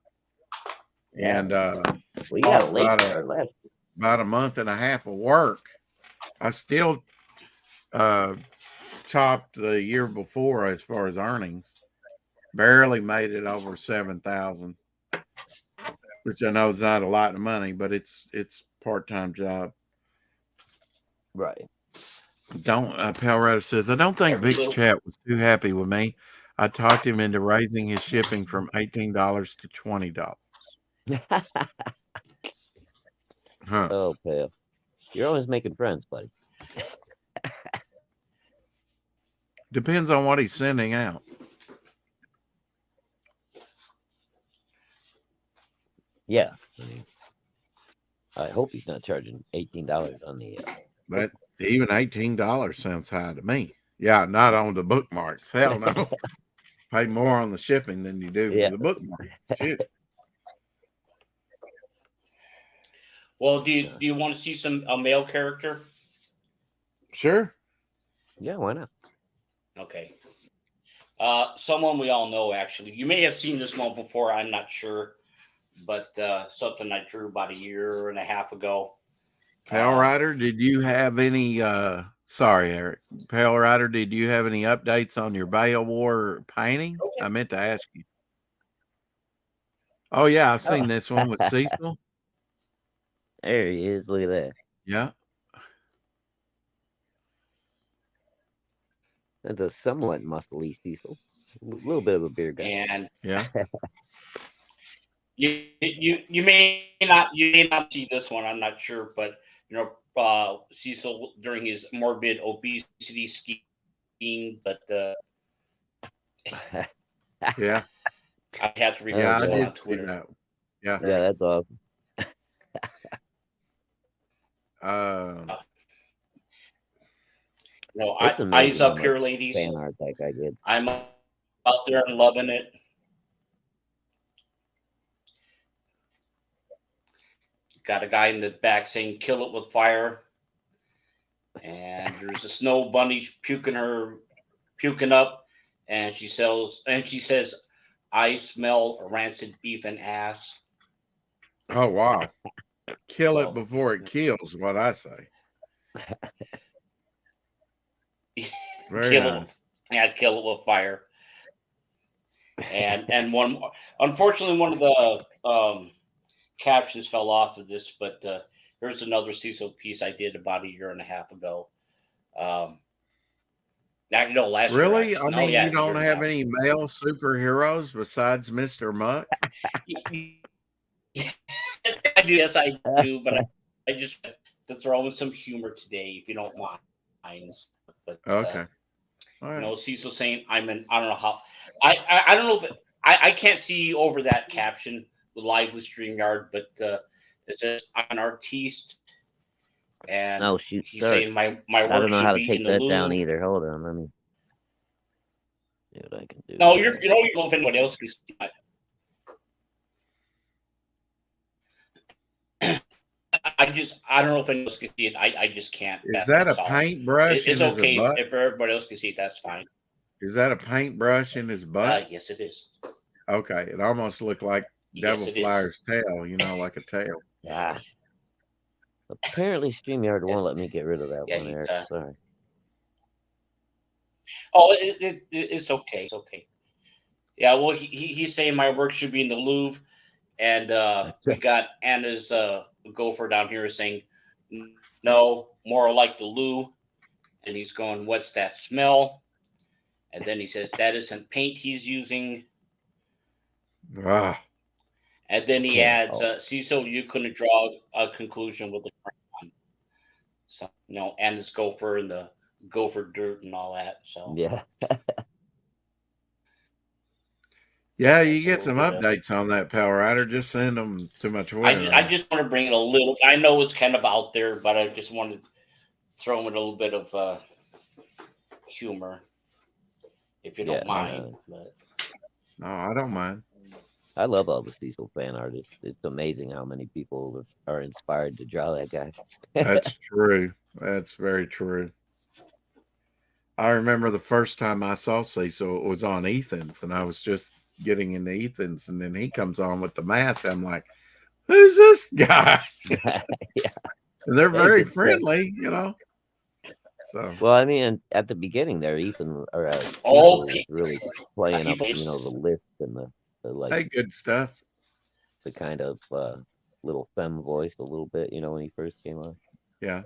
we got late about a month and a half of work. I still topped the year before as far as earnings. Barely made it over 7,000, which I know is not a lot of money, but it's part-time job. Right. Palrado says, I don't think Vic's chat was too happy with me. I talked him into raising his shipping from $18 to $20. Huh. Oh, Pale. You're always making friends, buddy. Depends on what he's sending out. Yeah. I hope he's not charging $18 on the. But even $18 sounds high to me. Yeah, not on the bookmarks. Hell no. Pay more on the shipping than you do for the bookmarks. Shit. Well, do you want to see a male character? Sure. Yeah, why not? Okay. Someone we all know, actually. You may have seen this one before. I'm not sure. But something I drew about a year and a half ago. Pale Rider, did you have any sorry, Eric. Pale Rider, did you have any updates on your Beowar painting? Okay. I meant to ask you. Oh yeah, I've seen this one with Cecil. There he is. Look at that. Yeah. That's a somewhat muscly Cecil. A little bit of a beer guy. And yeah. You may not see this one. I'm not sure, but Cecil during his morbid obesity scheme, but yeah, I have to repost it on Twitter. That. Yeah, that's awesome. Eyes up here, ladies. Fan art that guy did. I'm out there and loving it. Got a guy in the back saying "kill it with fire," and there's a snow bunny puking up, and she says, "I smell rancid beef and ass." Oh wow! Kill it before it kills. What I say. Very nice. Kill it with fire. And unfortunately, one of the captions fell off of this, but here's another Cecil piece I did about a year and a half ago. Last really? year, I mean, you don't have any male superheroes besides Mr. Muck? Yes, I do, but I just to throw in some humor today, if you don't mind. But, okay. All right. Cecil saying I don't know how. I don't know if I can't see over that caption live with StreamYard, but it says I'm an artiste, and he's saying my work I don't know how to take that down Louvre. either. Hold on, let me see what I can do. No, you know if anyone else can see it. I don't know if anyone else can see it. I just can't. Is that a paintbrush? It's okay if everybody else can see it. That's fine. Is that a paintbrush in his butt? Yes, it is. Okay, it almost looked like Yes, devil it is. flyer's tail, like a tail. Ah. Apparently, StreamYard won't let me get rid of that Yeah, one, he's, Eric. Sorry. Oh, it's okay. It's okay. Yeah, well, he's saying my work should be in the Louvre, and we got Anna's gopher down here saying, no, more like the Lou. And he's going, what's that smell? And then he says, that isn't paint he's using. Ah, And then he Yeah. adds, see, so you couldn't draw a conclusion with the crayon. So, Anna's gopher and the gopher dirt and all that. So, Yeah. yeah, that's you a get some little bit of- updates on that, Power Rider. Just send them to my Twitter. I just want to bring it a little. I know it's kind of out there, but I just wanted to throw in a little bit of humor, if you Yeah, don't mind. But No, I don't mind. I love all the Cecil fan art. It's amazing how many people are inspired to draw that guy. That's true. That's very true. I remember the first time I saw Cecil, it was on Ethan's, and I was just getting into Ethan's, and then he comes on with the mask. I'm like, who's this guy? Yeah. And they're Hey, very good stuff. friendly, So Well, I mean, at the beginning there, Ethan or Oh, Cecil was really playing up, people- the list and the like, hey, good stuff. the kind of little femme voice a little bit, when he first came on. Yeah.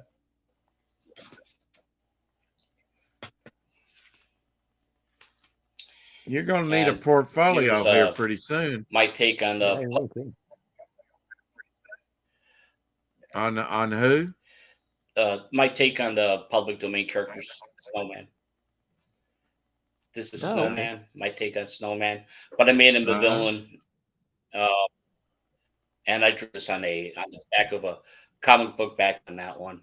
You're going to need a And portfolio here's, here pretty soon. my take on Yeah, the you're okay. On who? my take on the public domain characters, Snowman. This is Oh, okay. Snowman. My take on Snowman, but I made him the villain, and I drew this on the back of a comic book back on that one.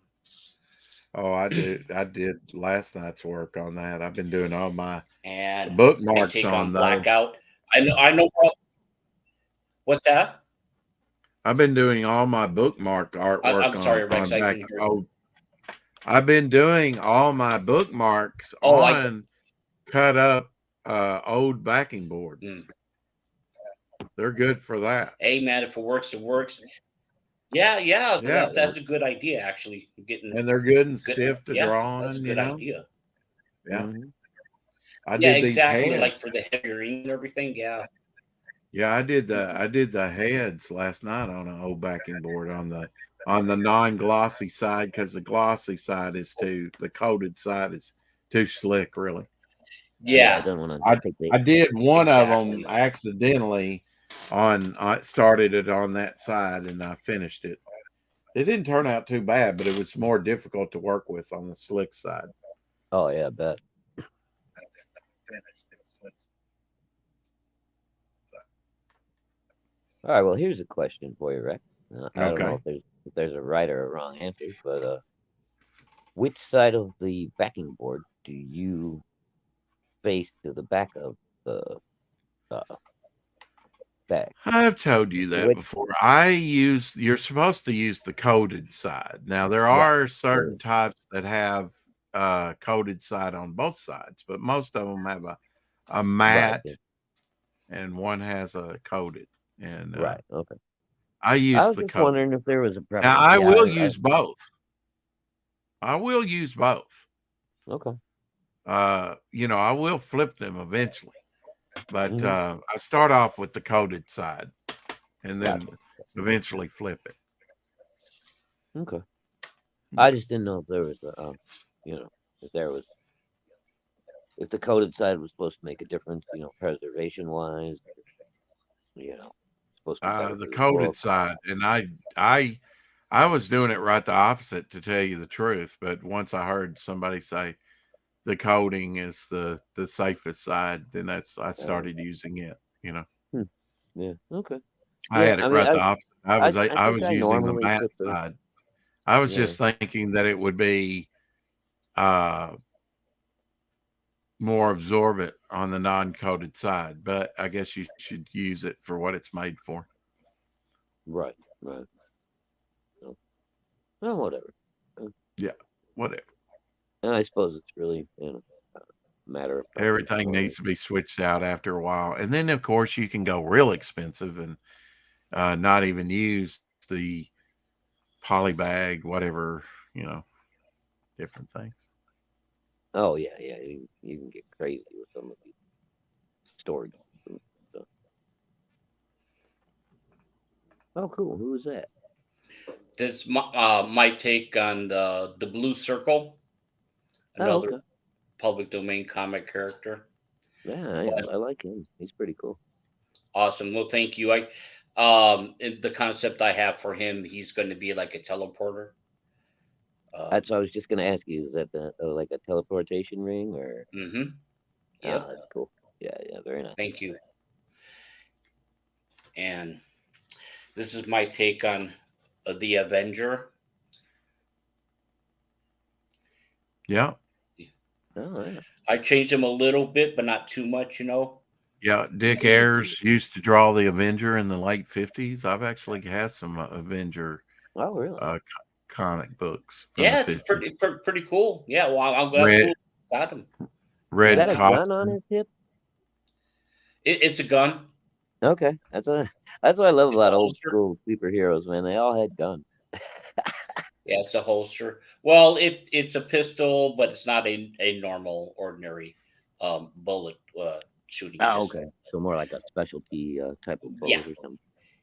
Oh, I did last night's work on that. I've been doing all my And my bookmarks take on those. Blackout. I know. What's that? I've been doing all my bookmark artwork I'm sorry, on Rex, I back. couldn't hear. Oh, I've been doing all my bookmarks I- on cut up old backing boards. They're good for that. Hey, man, if it works, it works. Yeah, it that's a works. good idea, actually. And they're good and stiff to draw on. That's a good idea. Yeah. Mhm. I Yeah, did exactly. these heads. Like for the heavier ink and everything. Yeah. Yeah, I did the heads last night on an old backing board on the non-glossy side, because the glossy side the coated side is too slick, really. I Yeah. don't want to take the I did one of Exactly. them accidentally I started it on that side and I finished it. It didn't turn out too bad, but it was more difficult to work with on the slick side. Oh yeah, I bet. All right, well, here's a question for you, Rex. I don't know if there's a right or a wrong answer, but which side of the backing board do you face to the back of the bag? I've told you that before. You're supposed to use the coated side. Now there are certain types that have coated side on both sides, but most of them have a matte and one has a coated. And right, okay. I use I was the just coated. wondering if there was a preference. Now I will use both. I will use both. Okay. I will flip them eventually, but I start off with the coated side and then eventually flip it. Okay. I just didn't know if there was if the coated side was supposed to make a difference, preservation wise, supposed to be better The for coated book. side, and I was doing it right the opposite, to tell you the truth. But once I heard somebody say the coating is the safest side, then I started using it. Yeah. Okay. I had it right the opposite. I was using the matte put side. I was just thinking that it would be more absorbent on the non-coated side, but I guess you should use it for what it's made for. Right. Well, whatever. Yeah, whatever. And I suppose it's really, a matter of everything needs to be switched out after a while. And then of course you can go real expensive and not even use the polybag, whatever, different things. Oh yeah, yeah. You can get crazy with some of these storage and stuff. Oh, cool. Who is that? This my take on the Blue Circle, Oh, another okay. public domain comic character. Yeah, I like him. He's pretty cool. Awesome. Well, thank you. The concept I have for him, he's going to be like a teleporter. That's what I was just gonna ask you. Is that like a teleportation ring or? Mm-hmm. Oh, Yep. that's cool. Yeah, yeah. Very nice. Thank you. And this is my take on the Avenger. Yeah. Oh, yeah. I changed him a little bit, but not too much. Yeah. Dick Ayers used to draw the Avenger in the late 50s. I've actually had some Avenger Oh, really? comic books from Yeah, the it's 50s. pretty cool. Yeah, well, I'm glad Red, cool got him. Is red that a gun on costume. his hip? It's a gun. Okay, that's what I love It's about a old holster. school superheroes, man. They all had guns. Yeah, it's a holster. Well, it's a pistol, but it's not a normal, ordinary bullet shooting Oh, pistol. okay. So more like a specialty type of Yeah, bullet or something.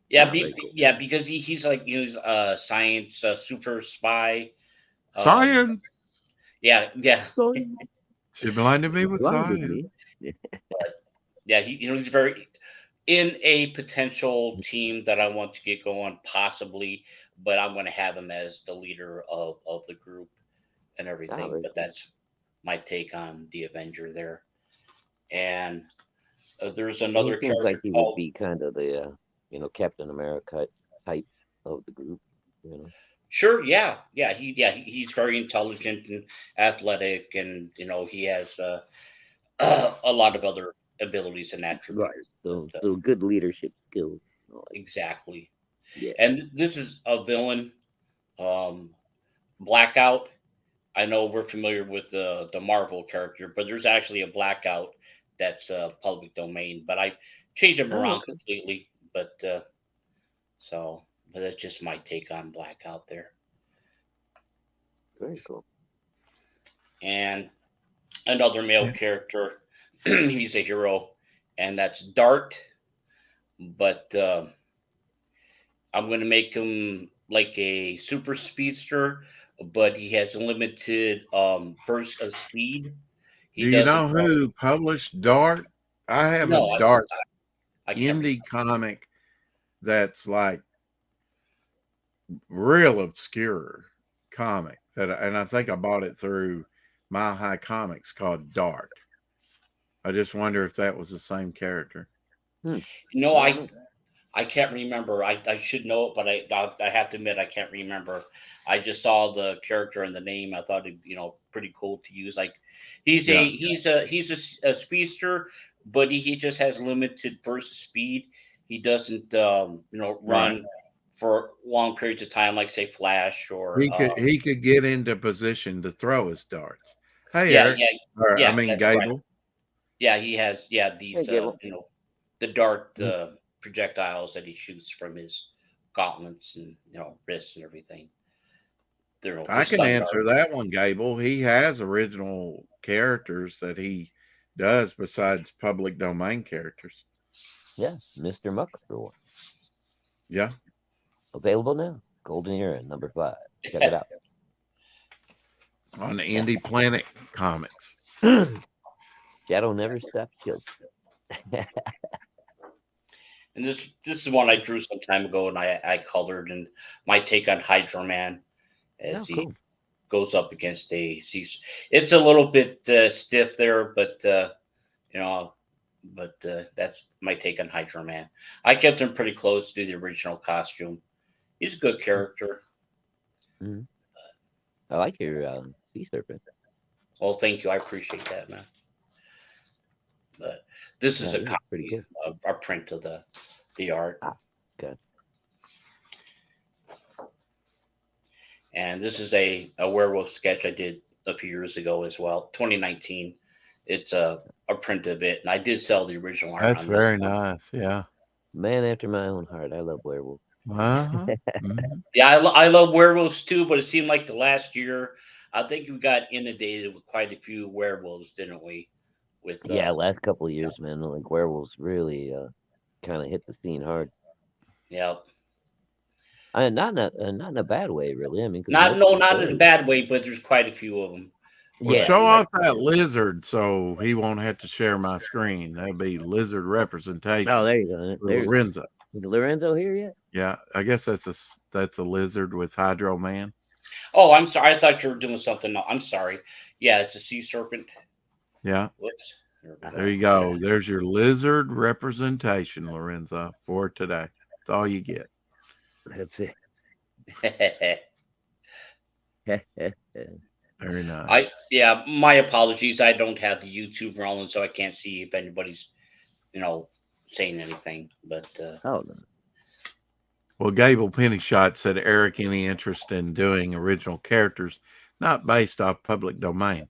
yeah, Oh, very cool. yeah. Because he's like he's a science super spy. Science. Yeah, yeah, She blinded me with Blinded science. me. yeah. He's very in a potential team that I want to get going, possibly, but I'm going to have him as the leader of the group and Oh, everything. very But cool. that's my take on the Avenger there. And there's He another seems like character he would called. be kind of the Captain America type of the group. Sure, yeah. He's very intelligent and athletic, and he has a lot of other abilities and Right. attributes. So But, so good leadership skills. Like, exactly. yeah. And this is a villain, um, Blackout. I know we're familiar with the Marvel character, but there's actually a Blackout that's public domain. But I changed him Oh, around okay. completely. But but that's just my take on Blackout there. Very cool. And another male character, he's a hero, and that's Dart. But I'm going to make him like a super speedster, but he has a limited burst of speed. He Do you doesn't. know who published Dart? I have a No, Dart I can't. indie comic that's like real obscure comic and I think I bought it through Mile High Comics called Dart. I just wonder if that was the same character. No, I don't know. I can't remember. I should know it, but I have to admit I can't remember. I just saw the character and the name. I thought it pretty cool to use. Like Yeah. he's a speedster, but he just has limited burst of speed. He doesn't run Right. for long periods of time, like say Flash or He could get into position to throw his darts. Hey yeah, Eric. Or I mean that's right. Gable. Yeah, he has Hey, these Gable. the dart Mm. projectiles that he shoots from his gauntlets and wrists and everything. The I can stun answer dart. that one, Gable. He has original characters that he does besides public domain characters. Yeah, Mr. Muckthrower. Yeah. Available now. Golden Era, #5. Check it out. On the Indie Planet Comics. Shadow never stops killing. And this is one I drew some time ago, and I colored, and my take on Hydro Man as Oh, he cool. goes up against a Caesar. It's a little bit stiff there, but that's my take on Hydro Man. I kept him pretty close to the original costume. He's a good character. Mm-hmm. I like your sea serpent. Well, thank you. I appreciate that, man. But this is Yeah, a he looks pretty copy, good. a print of the art. Good. And this is a werewolf sketch I did a few years ago as well, 2019. It's a print of it, and I did sell the original art. That's on very this one. nice. Yeah. Man after my own heart. I love werewolves. Uh-huh. Mhm. Yeah, I love werewolves too, but it seemed like the last year, I think we got inundated with quite a few werewolves, didn't we? With Yeah, last couple of years, man, like werewolves really kind of hit the scene hard. yeah, Not in a bad way, really. I mean, because most of the not in a stories. bad way, but there's quite a few of them. Well, Yeah, show yeah. off that lizard so he won't have to share my screen. That'd be lizard Oh, representation there you go. for There's Lorenzo. is Lorenzo here yet? Yeah, I guess that's a lizard with Hydro Man. Oh, I'm sorry. I thought you were doing something. No, I'm sorry. Yeah, it's a sea serpent. Yeah, Whoops. there you go. There's your lizard representation, Lorenzo, for today. That's all you get. That's it. Very nice. Yeah, my apologies. I don't have the YouTube rolling, so I can't see if anybody's, saying anything. But Oh no. Well, Gable Pennyshot said, Eric, any interest in doing original characters not based off public domain?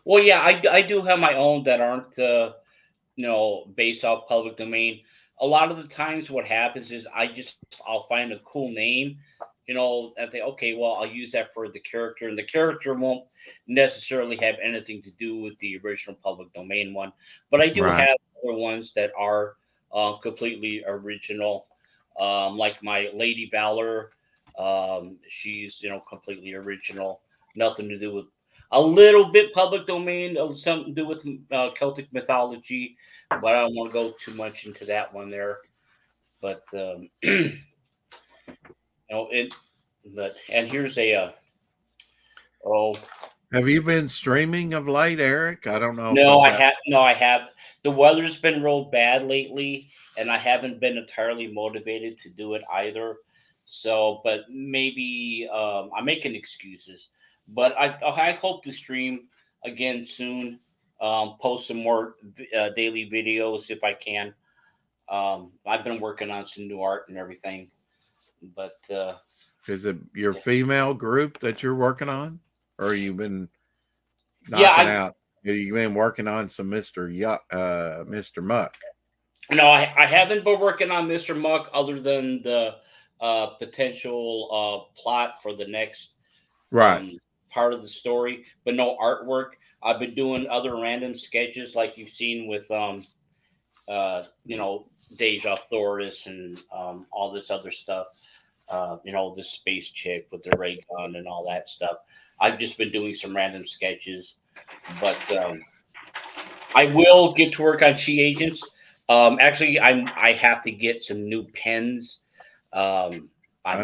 well, yeah, I do have my own that aren't based off public domain. A lot of the times, what happens is I'll find a cool name, and think, okay, well, I'll use that for the character, and the character won't necessarily have anything to do with the original public domain one. But I do Right. have other ones that are completely original, like my Lady Valor. She's completely original, nothing to do with a little bit public domain, something to do with Celtic mythology, but I don't want to go too much into that one there. But it. But and here's a oh Have you been streaming of late, Eric? I don't know if no, I've I got. have no, I have. The weather's been real bad lately, and I haven't been entirely motivated to do it either. So, but maybe I'm making excuses. But I hope to stream again soon. Post some more daily videos if I can. I've been working on some new art and everything, but Is it your female group that you're working on? Or you've been yeah, knocking out? Have you been working on some Mr. Muck? no, I haven't been working on Mr. Muck other than the potential plot for the next Right. part of the story, but no artwork. I've been doing other random sketches like you've seen with Deja Thoris and all this other stuff. The space chick with the ray gun and all that stuff. I've just been doing some random sketches, but I will get to work on She Agents. Actually, I have to get some new pens. I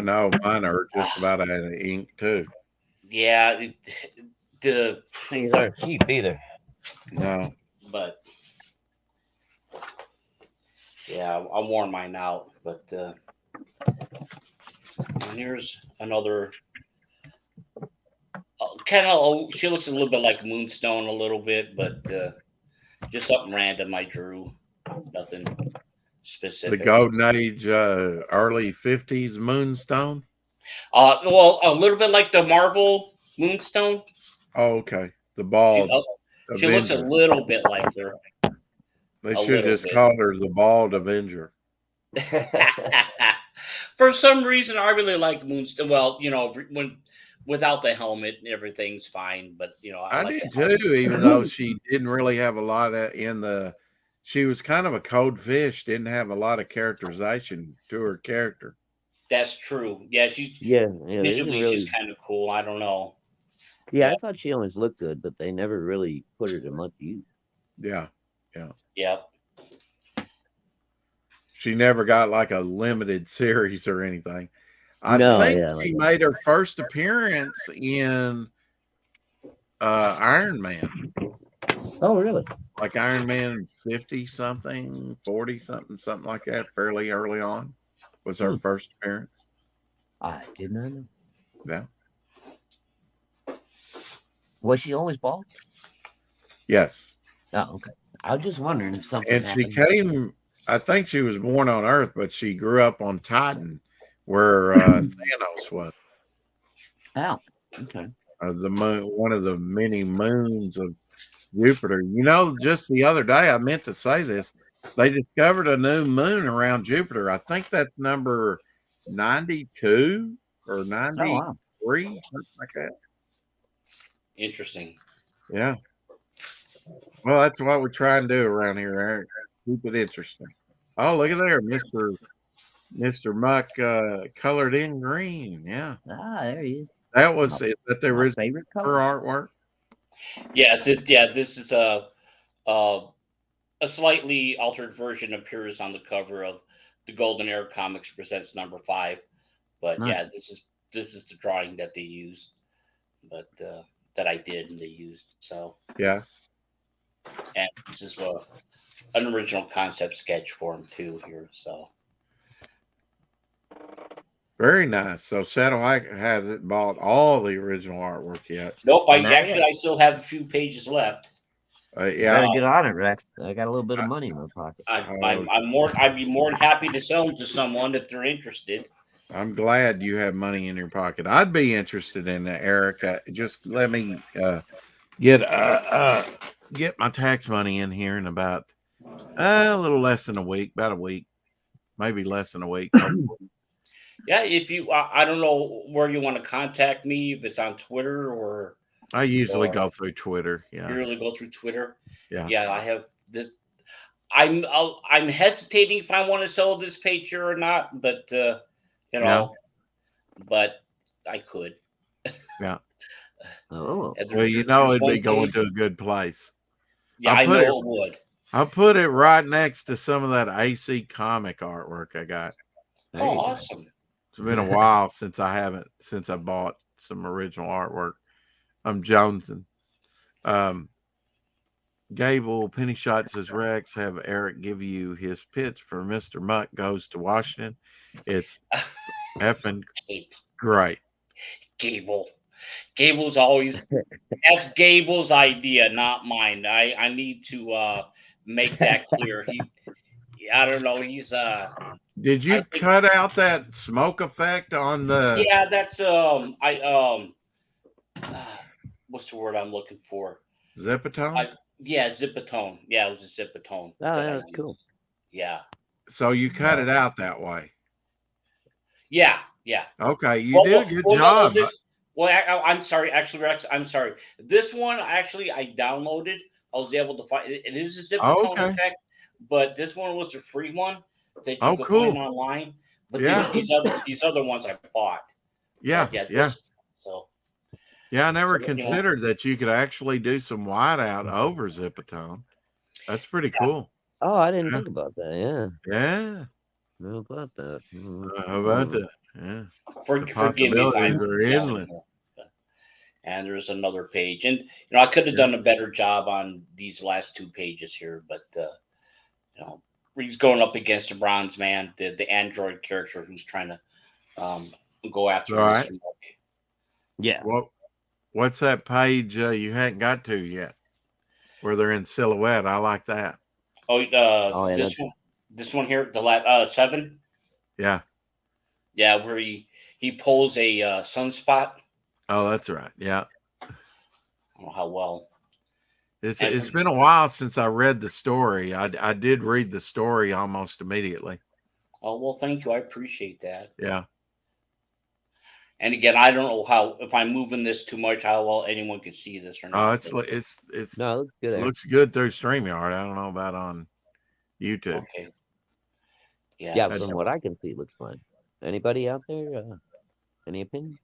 know mine are just about out of ink too. Yeah, the Things aren't cheap either. No. but yeah, I'm worn mine out. But and here's another kind of. She looks a little bit like Moonstone, a little bit, but just something random I drew. Nothing The specific. Golden Age, early 50s Moonstone. Well, a little bit like the Marvel Moonstone. Oh, okay. The She, bald she looks a Avenger. little bit like her. They a should little just bit. call her the Bald Avenger. For some reason, I really like Moonstone. Well, when without the helmet, everything's fine. But I I like did the helmet. too, even though she didn't really have a lot in the. She was kind of a cold fish, didn't have a lot of characterization to her character. That's true. Yeah, she's Yeah, they didn't visually she's really. kind of cool. I don't know. Yeah, I thought she always looked good, but they never really put her to much use. Yeah. Yeah. She never got like a limited series or anything. I No, think yeah, she like made her first appearance in Iron Man. oh, really? Like Iron Man 50 something, 40 something like that, fairly early on was her first appearance. I did not know. Yeah. Was she always bald? Yes. Oh, okay. I was just wondering if something And she happened. I think she was born on Earth, but she grew up on Titan where Thanos was. Oh, okay. The moon, one of the many moons of Jupiter. Just the other day, I meant to say this. They discovered a new moon around Jupiter. I think that's number 92 or Oh 93, wow. something like that. Interesting. Yeah. Well, that's what we try and do around here, Eric. Keep it interesting. Oh, look at there, Mr. Muck colored in green. Yeah. Ah, there he is. That was is that the My original favorite color. artwork? Yeah, this is a slightly altered version appears on the cover of the Golden Era Comics Presents #5. But Nice. yeah, this is the drawing that they used, but that I did and they used. So Yeah. and this is an original concept sketch for him too here. So Very nice. So Shadow Ike hasn't bought all the original artwork yet. nope, Not yet. I still have a few pages left. Yeah. Better get on it, Rex. I got a little bit of money in my pocket. I'd be more than happy to sell them to someone if they're interested. I'm glad you have money in your pocket. I'd be interested in that, Eric. Just let me get my tax money in here in about a little less than a week, about a week, maybe less than a week. Yeah, if you, I don't know where you want to contact me, if it's on Twitter or I usually go through Twitter. Yeah. you really go through Twitter. Yeah. Yeah, I have the. I'm hesitating if I want to sell this page here or not, but you know, but I could. Yeah. Oh. And Well, you know, it'd be going to a good place. Yeah, I know it would. I'll put it right next to some of that AC comic artwork I got. There you Oh, go. awesome. It's been a while since I bought some original artwork. I'm jonesing. Gable Penny Shot says, Rex, have Eric give you his pitch for Mr. Muck Goes to Washington. It's effing great. Gable's always that's Gable's idea, not mine. I need to make that clear. I don't know. He's Did you cut out that smoke effect on the? Yeah, that's what's the word I'm looking for? Zipatone? Yeah, Zipatone. Yeah, it was a Zipatone. Oh, that's cool. Yeah. So you cut it out that way. Yeah. Okay, you did a good job. I'm sorry. Actually, Rex, I'm sorry. This one, actually, I downloaded. I was able to find it. It is a Zipatone effect, but this one was a free one that you could find online. But these other ones I bought. Yeah. So. Yeah, I never considered that you could actually do some whiteout over Zipatone. That's pretty cool. Oh, I didn't think about that. Yeah. How about that? How about that? Yeah. The possibilities are endless. And there's another page, and I could have done a better job on these last two pages here, but he's going up against the Bronze Man, the android character who's trying to go after Mr. Muck. Yeah. What's that page you hadn't got to yet? Where they're in silhouette. I like that. This one here, the 7. Yeah. Yeah, where he pulls a sunspot. Oh, that's right. Yeah. I don't know how well. It's been a while since I read the story. I did read the story almost immediately. Oh, well, thank you. I appreciate that. Yeah. And again, I don't know if I'm moving this too much, how well anyone can see this or not. Oh, it's no, it looks good. It looks good through StreamYard. I don't know about on YouTube. Okay. Yeah, from what I can see, it looks fine. Anybody out there? Any opinion?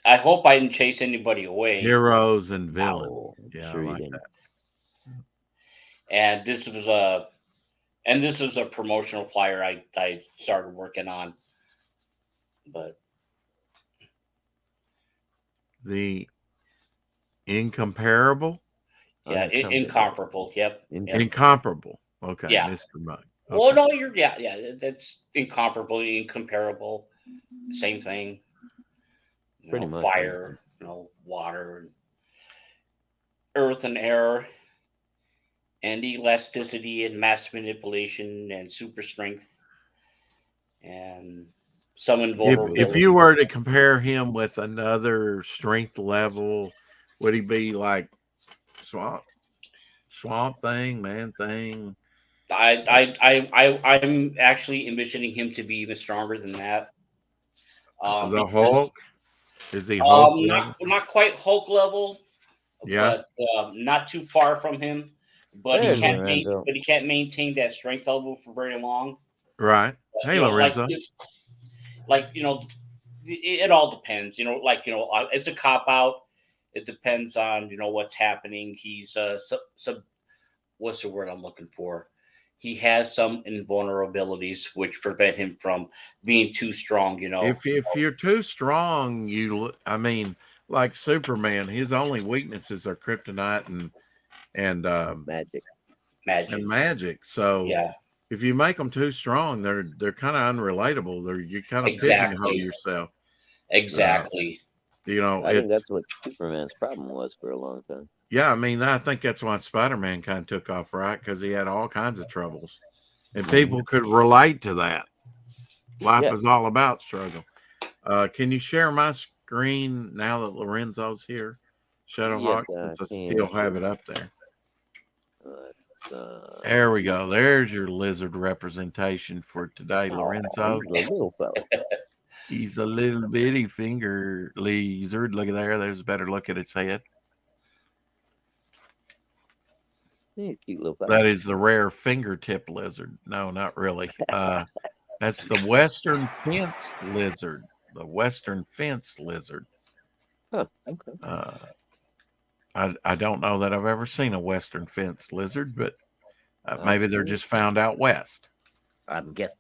I hope I didn't chase anybody away. Heroes and villains. Oh, yeah, sure I like that. And this was a promotional flyer I started working on. But the incomparable? Yeah, incomparable. Yep. Incomparable. Okay. Yeah. Mr. Muck. Okay. Well, no, that's incomparable, incomparable. Same thing. Pretty much. Fire, water, earth and air, and elasticity and mass manipulation and super strength and some invulnerability. If you were to compare him with another strength level, would he be like Swamp? Swamp Thing, Man Thing. I'm actually envisioning him to be even stronger than that. The Because Hulk. Is he Hulk level? not quite Hulk level, Yeah. but not too far from him. But There's Lorenzo. he can't maintain that strength level for very long. Right. Hey, You know, Lorenzo. it all depends. It's a cop out. It depends on what's happening. He's what's the word I'm looking for? He has some invulnerabilities which prevent him from being too strong. If you're too strong, I mean, like Superman, his only weaknesses are kryptonite and Magic. and magic. So Yeah, if you make them too strong, they're kind of unrelatable. You kind of pigeonhole exactly, yourself. exactly. I think It's that's what Superman's problem was for a long time. yeah. I mean, I think that's why Spider-Man kind of took off, right? Because he had all kinds of troubles, and people could relate to that. Life Yeah. is all about struggle. Can you share my screen now that Lorenzo's here? Yes, Shadowhawk, I since I still can. have it up there. Uh, There we go. There's your lizard representation for today, Lorenzo. he's a little fella. He's a little bitty finger lizard. Look at there. There's a better look at its head. He's a cute little fella. That is the rare fingertip lizard. No, not really. That's the western fence lizard. The western fence lizard. Huh, okay. I don't know that I've ever seen a western fence lizard, but maybe they're just found out west. I'm guessing,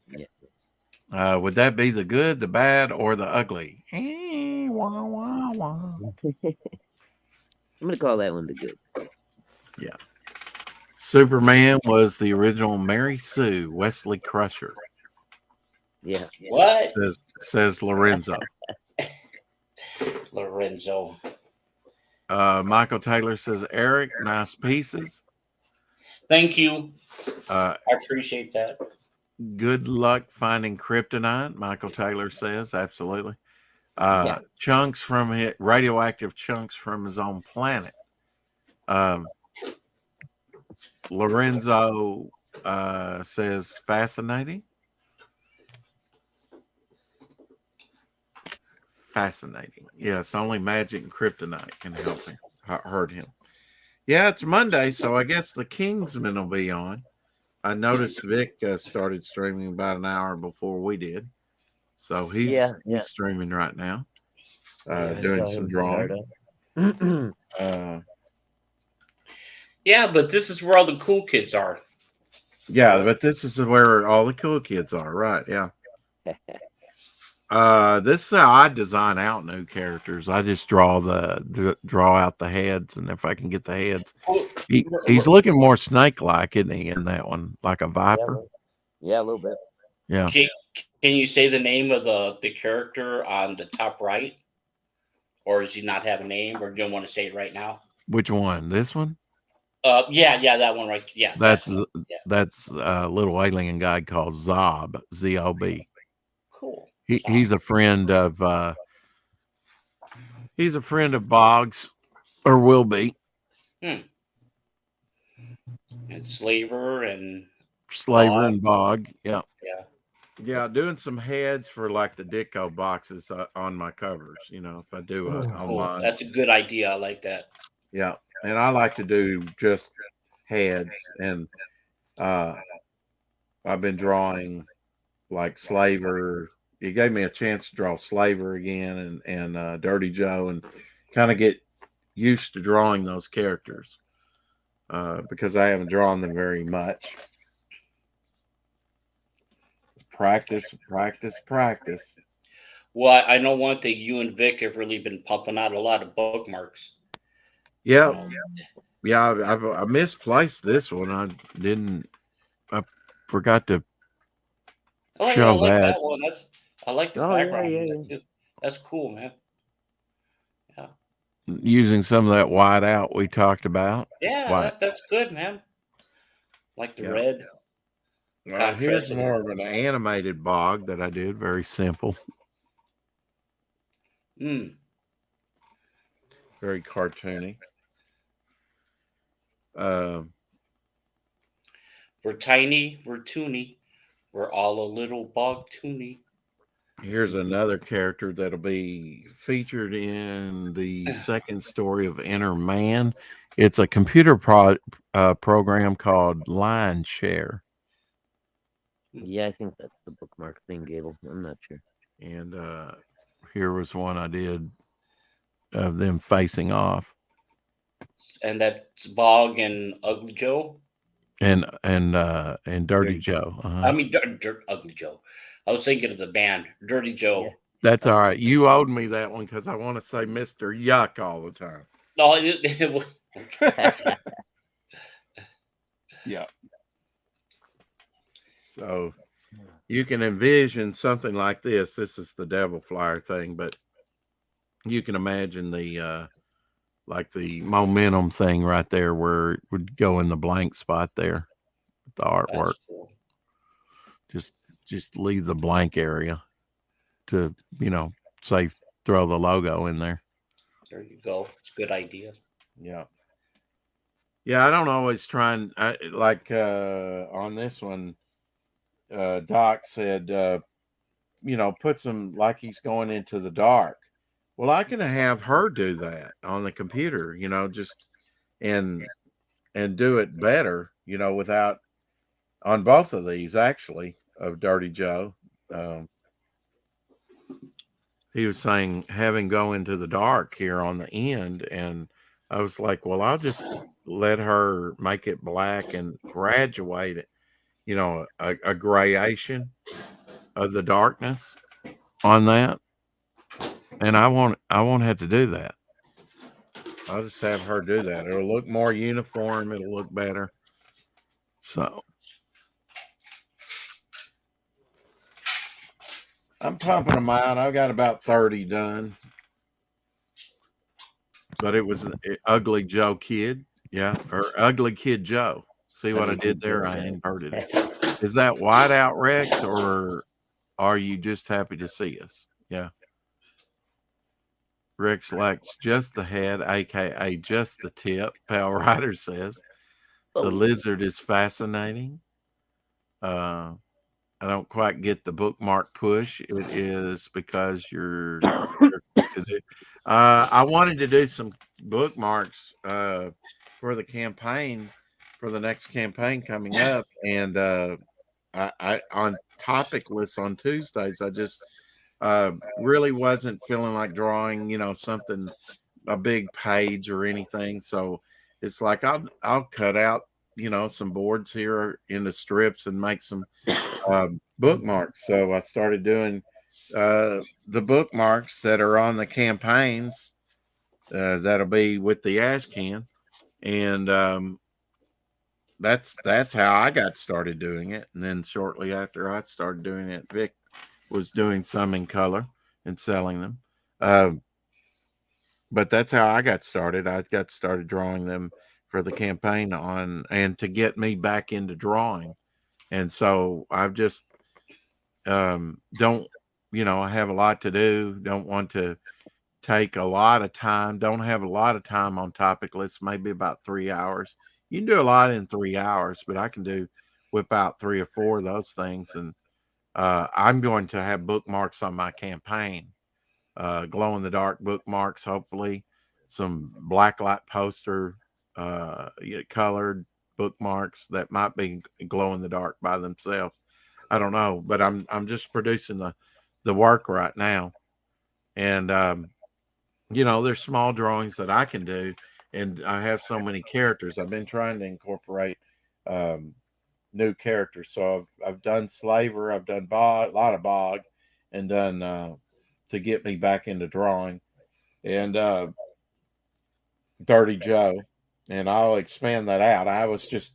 yeah. Would that be the good, the bad, or the ugly? Wah, wah, wah. I'm going to call that one the good. Yeah. Superman was the original Mary Sue, Wesley Crusher. Yeah. What? Says Lorenzo. Lorenzo. Michael Taylor says, Eric, nice pieces. Thank you. I appreciate that. Good luck finding kryptonite, Michael Taylor says. Absolutely. Yeah. Chunks from it, radioactive chunks from his own planet. Lorenzo says, fascinating. Fascinating. Yes, only magic and kryptonite can help him, hurt him. Yeah, it's Monday, so I guess the Kingsmen will be on. I noticed Vic started streaming about an hour before we did. So he's streaming right now, doing some drawing. Yeah, but this is where all the cool kids are. Yeah, but this is where all the cool kids are, right? Yeah. This is how I design out new characters. I just draw out the heads, and if I can get the heads, he's looking more snake-like, isn't he? In that one, like a viper. Yeah, a little bit. Yeah. Can you say the name of the character on the top right, or does he not have a name, or do you want to say it right now? Which one? This one? Yeah, that one right. Yeah, that's a little alien guy called Zob, Z-O-B. Cool. He's a friend of Boggs, or will be. And Slaver and Bog. Yeah. Yeah, doing some heads for like the Ditko boxes on my covers. If I do online. That's a good idea. I like that. Yeah, and I like to do just heads, and I've been drawing like Slaver. He gave me a chance to draw Slaver again and Dirty Joe, and kind of get used to drawing those characters because I haven't drawn them very much. Practice. Well, I know one thing. You and Vic have really been pumping out a lot of bookmarks. Yeah. I misplaced this one. I forgot to show that. One. I like the background. Too. That's cool, man. Yeah. Using some of that white out we talked about. Yeah, that's good, man. Like the red. Here's more of an animated bog that I did. Very simple. Very cartoony. We're tiny, we're toony, we're all a little bog toony. Here's another character that'll be featured in the second story of Inner Man. It's a computer program called Line Share. Yeah, I think that's the bookmark thing, Gable. I'm not sure. And here was one I did of them facing off. And that's Bog and Ugly Joe. And Dirty Joe. I mean, Ugly Joe. I was thinking of the band, Dirty Joe. Yeah. That's all right. You owed me that one because I want to say Mr. Yuck all the time. No, Yeah. So you can envision something like this. This is the devil flyer thing, but you can imagine the like the momentum thing right there where it would go in the blank spot there, the artwork. cool. Just leave the blank area to, say throw the logo in there. There you go. It's a good idea. Yeah. Yeah, I don't always try and on this one, Doc said, put some like he's going into the dark. Well, I can have her do that on the computer, just and do it better, without on both of these actually of Dirty Joe. He was saying having go into the dark here on the end, and I was like, well, I'll just let her make it black and graduate it, a gradation of the darkness on that. And I won't have to do that. I'll just have her do that. It'll look more uniform. It'll look better. So I'm pumping them out. I've got about 30 done. But it was an Ugly Joe Kid. Yeah. Or Ugly Kid Joe. See what I did there? I inverted it. Is that whiteout, Rex, or are you just happy to see us? Yeah. Rex likes just the head, aka just the tip. Pal Rider says the lizard is fascinating. I don't quite get the bookmark push. It is because you're quick to do. I wanted to do some bookmarks for the campaign, for the next campaign coming up, and I on topic lists on Tuesdays. I just really wasn't feeling like drawing, something, a big page or anything. So it's like I'll cut out, some boards here into strips and make some bookmarks. So I started doing the bookmarks that are on the campaigns. That'll be with the ash can, and that's how I got started doing it. And then shortly after I started doing it, Vic was doing some in color and selling them. But that's how I got started. I got started drawing them for the campaign and to get me back into drawing. And so I've just don't, I have a lot to do. Don't want to take a lot of time. Don't have a lot of time on topic lists, maybe about 3 hours. You can do a lot in 3 hours, but I can whip out 3 or 4 of those things. And I'm going to have bookmarks on my campaign, glow in the dark bookmarks, hopefully some blacklight poster, colored bookmarks that might be glow in the dark by themselves. I don't know, but I'm just producing the work right now. And, there's small drawings that I can do, and I have so many characters. I've been trying to incorporate, new characters. So I've done Slaver, I've done a lot of Bog, and done to get me back into drawing, and Dirty Joe, and I'll expand that out. I was just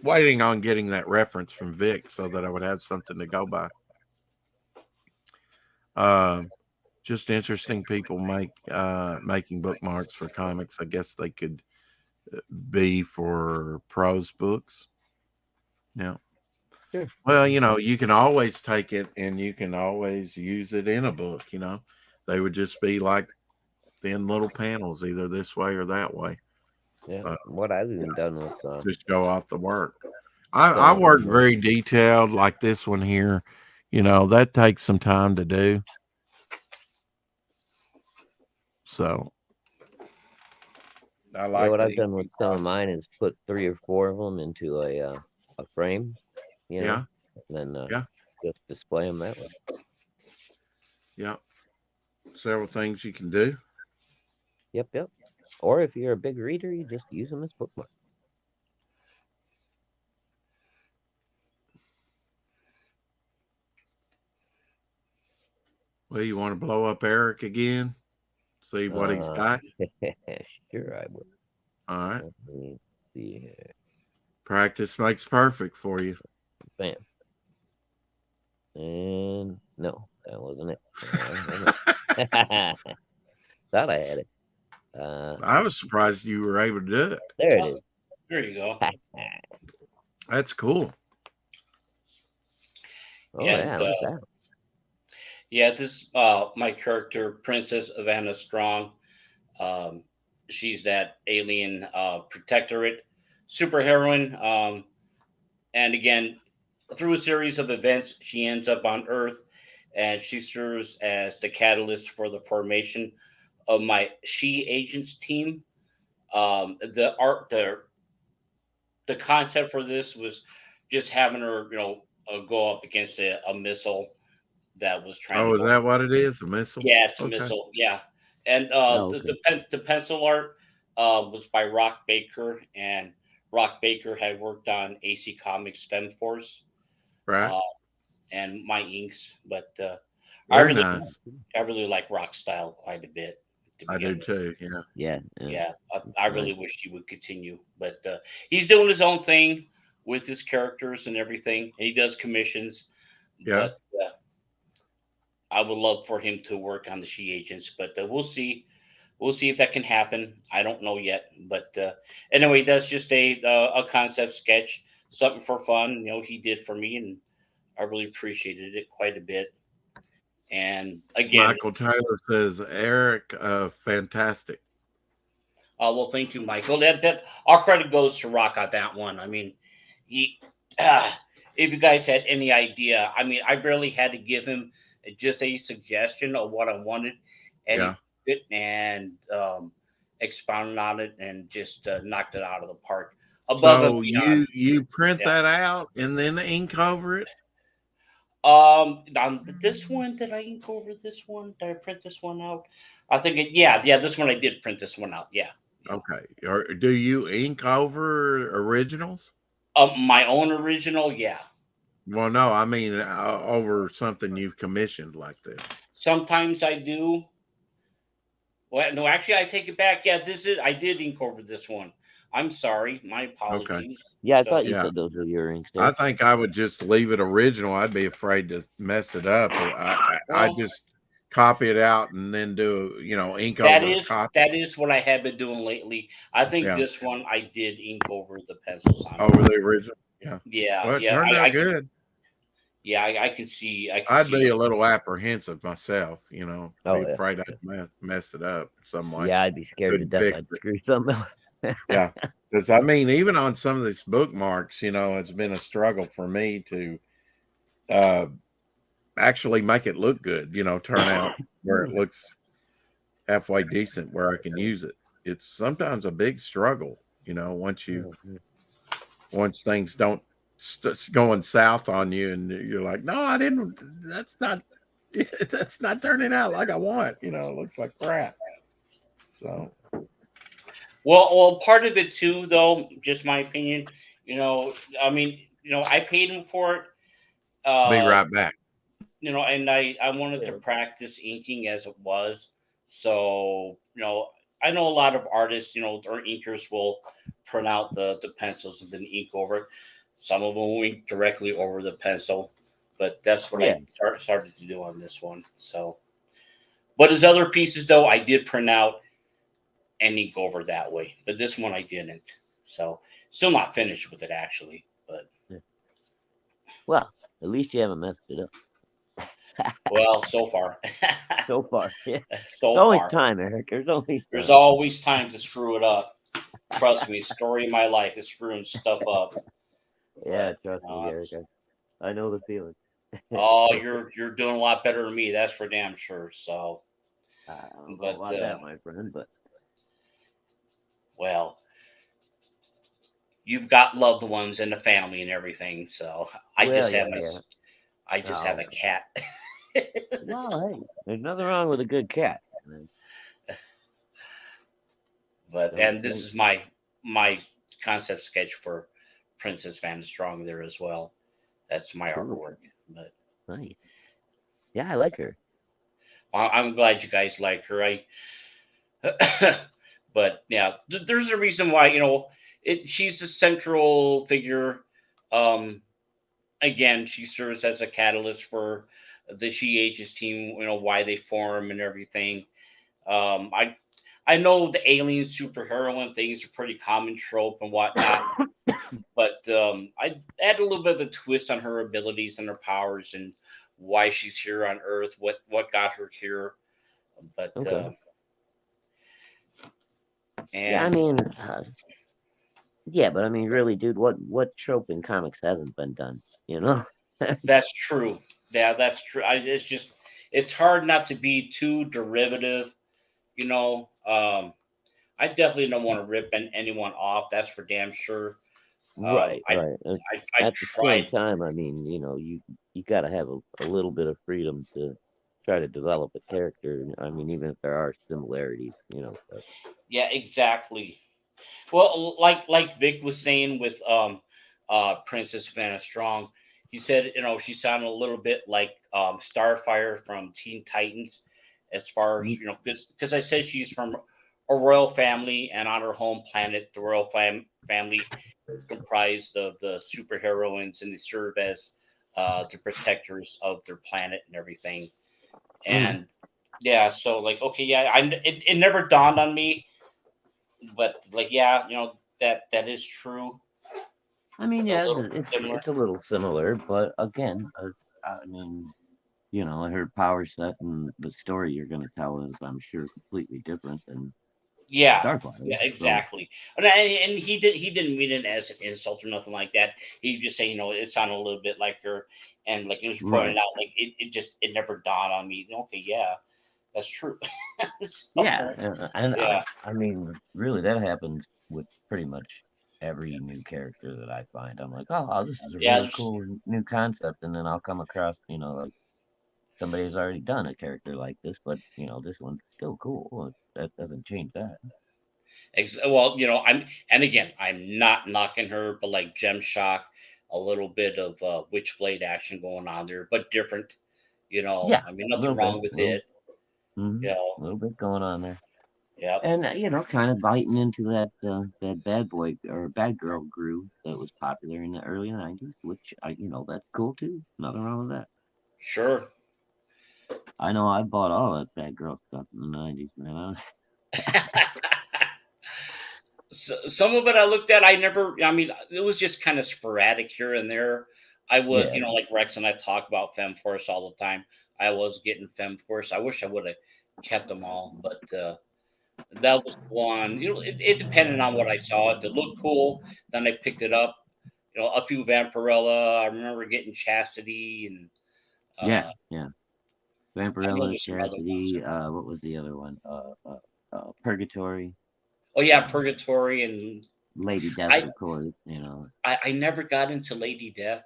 waiting on getting that reference from Vic so that I would have something to go by. Just interesting people making bookmarks for comics. I guess they could be for prose books. Yeah. Sure. Well, you can always take it and you can always use it in a book. They would just be like thin little panels, either this way or that way. Yeah. What I've even done with Just go off the work. I So, work very detailed like this one here. That takes some time to do. So I yeah, like what the I've done with inking some of process. mine is put 3 or 4 of them into a frame, Yeah, and then yeah, just display them that way. yeah. Several things you can do. Yep, yep. Or if you're a big reader, you just use them as bookmarks. Well, you want to blow up Eric again? See what he's Uh, got? sure, I would. All right. Let me see here. Practice makes perfect for you. Bam. And no, that wasn't it. Thought I had it. I was surprised you were able to do it. There it is. There you go. That's cool. Oh And yeah, look at that. yeah, this my character, Princess Havana Strong. Um, she's that alien protectorate superheroine. And again, through a series of events, she ends up on Earth, and she serves as the catalyst for the formation of my She Agents team. The concept for this was just having her, go up against a missile that was trying to Oh, is go. that what it is? A missile? Yeah, it's a Okay. missile. Yeah, and Oh, the, okay. the pencil art was by Rock Baker, and Rock Baker had worked on AC Comics Fem Force Right. uh, and my inks, but I Very really nice. I really like Rock style quite a bit to I do begin with. too. Yeah. Yeah, yeah. Yeah, I Nice. really wish he would continue, but he's doing his own thing with his characters and everything. And he does commissions, Yeah. but I would love for him to work on the She Agents, but we'll see. We'll see if that can happen. I don't know yet, but anyway, that's just a concept sketch, something for fun. He did for me, and I really appreciated it quite a bit. And again, Michael Taylor says Eric, fantastic. well, thank you, Michael. That our credit goes to Rock on that one. I mean, he. Uh, if you guys had any idea, I mean, I barely had to give him just a suggestion of what I wanted, and he Yeah. took it and expounded on it and just knocked it out of the park, above and So beyond. you print Yeah. that out and then ink over it? On this one, did I ink over this one? Did I print this one out? I think yeah. This one I did print this one out. Yeah. Okay. Or do you ink over originals? My own original, yeah. Well, no, I mean over something you've commissioned like this. Sometimes I do. Well, no, actually, I take it back. Yeah, I did ink over this one. I'm sorry. My apologies. Yeah, I So, thought you Yeah. said those were your inks. I think I would just leave it original. I'd be afraid to mess it up. I well, just copy it out and then do ink that over a is copy. that is what I have been doing lately. I think Yeah. this one I did ink over the pencils on. Over the original. Yeah. Yeah, Well, it yeah. turned out good. I can see. I'd be a little apprehensive myself, Oh, be yeah. afraid I'd mess it up some way. Yeah, I'd be scared to Couldn't death fix I'd it. screw something up. Yeah. Because I mean, even on some of these bookmarks, it's been a struggle for me to actually make it look good, turn out where it looks halfway decent where I can use it. It's sometimes a big struggle, once things don't going south on you and you're like, no, that's not turning out like I want, it looks like crap. So Well, part of it too, though, just my opinion. I mean, I paid him for it. be right back. And I wanted to practice inking as it was. So, I know a lot of artists, their inkers will print out the pencils and then ink over it. Some of them will ink directly over the pencil, but that's what Yeah. I started to do on this one. So, but his other pieces, though, I did print out and ink over that way. But this one I didn't. So, still not finished with it, actually. But, Well, at least you haven't messed it up well, so far. so far. Yeah. So There's always far. time, Eric. There's There's always time to screw it up. Trust me, story of my life is screwing stuff up. Yeah, But trust me, Eric. I know the feeling. oh, you're doing a lot better than me. That's for damn sure. So, I don't know but about that, my friend, but well, you've got loved ones and the family and everything. So I well, just have yeah, my, yeah. I just have Oh, a cat. well, hey, there's nothing wrong with a good cat. Man. But Don't and this think. is my concept sketch for Princess Van Strong there as well. That's my Cool. artwork. But Nice. Yeah, I like her. I'm glad you guys like her. I but yeah, there's a reason why she's the central figure. Um, Again, she serves as a catalyst for the She Ages team. Why they form and everything. I know the alien superheroine thing is a pretty common trope and whatnot, but I add a little bit of a twist on her abilities and her powers and why she's here on Earth, what got her here. But Okay. Yeah, I and mean, yeah, but I mean, really, dude, what trope in comics hasn't been done? You know? that's true. Yeah, that's true. It's hard not to be too derivative. I definitely don't want to rip anyone off. That's for damn sure. Um, Right, I right. I At the same tried. time, I mean, you got to have a little bit of freedom to try to develop a character. I mean, even if there are similarities, but Yeah, exactly. Well, like Vic was saying with Princess Savannah Strong, he said she sounded a little bit like Starfire from Teen Titans, as far as Mm, because I said she's from a royal family, and on her home planet, the royal family is comprised of the superheroines, and they serve as the protectors of their planet and everything. mhm. And yeah, so like okay, yeah, it never dawned on me, but like yeah, that is true. I mean, A yeah, little similar. it's a little similar, but again, I mean, her power set and the story you're going to tell is, I'm sure, completely different than Yeah, yeah, Starfire. So, exactly. And he didn't mean it as an insult or nothing like that. He just saying, it sounded a little bit like her, and like he pointed right. out, like it never dawned on me. Okay, yeah, that's true. Yeah, So, and yeah, I mean, really, that happens with pretty much every new character that I find. I'm like, oh, this is a yeah, really cool new concept, and then I'll come across, like somebody's already done a character like this, but this one's still cool. Well, that doesn't change that. well, I'm not knocking her, but like Gem Shock, a little bit of Witchblade action going on there, but different. Yeah, a Nothing little bit, wrong with little, it. mm-hmm, You know, little bit going on there, yep, and kind of biting into that bad boy or bad girl groove that was popular in the early '90s, which that's cool too. Nothing wrong with that. sure. I know I bought all that bad girl stuff in the '90s, man. Some of it I looked at, it was just kind of sporadic here and there. I was, Yeah, like Rex and I talk about FemForce all the time. I was getting FemForce. I wish I would have kept them all, but that was one. It depended on what I saw. If it looked cool, then I picked it up. A few Vampirella. I remember getting Chastity, and yeah, uh, yeah. I know Vampirella, there's some other ones. Chastity. What was the other one? Purgatory. Oh yeah, Uh, Purgatory, and Lady Death, I of course. I never got into Lady Death.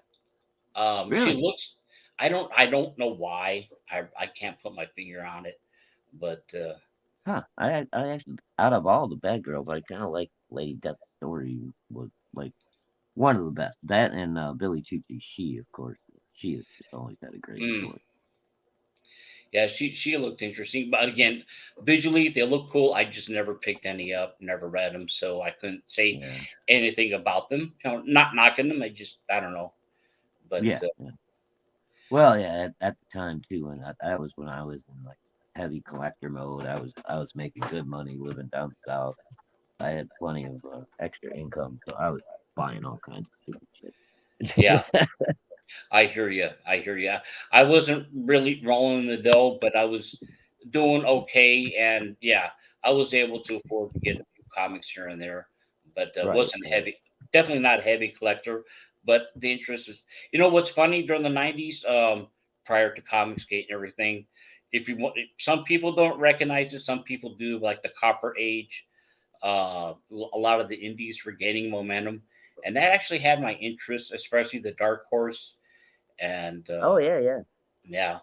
She Really? looks. I don't know why. I can't put my finger on it, but Huh. I actually, out of all the bad girls, I kind of like Lady Death's story was like one of the best. That and Billy Tucci. She, of course, she has just always had a great mm, story. yeah, she looked interesting. But again, visually they look cool. I just never picked any up, never read them, so I couldn't say Yeah, anything about them. Not knocking them. I don't know. But yeah, yeah. Well, yeah, at the time too, and that was when I was in like heavy collector mode. I was making good money living down south. I had plenty of extra income, so I was buying all kinds of stupid yeah, shit. I hear you. I hear you. I wasn't really rolling the dough, but I was doing okay, and yeah, I was able to afford to get a few comics here and there, but Right, wasn't right. heavy. Definitely not a heavy collector, But the interest is, what's funny during the '90s, prior to Comicsgate and everything. If you want, some people don't recognize it, some people do, like the Copper Age. A lot of the indies were gaining momentum, and that actually had my interest, especially the Dark Horse. And Oh yeah, yeah, yeah,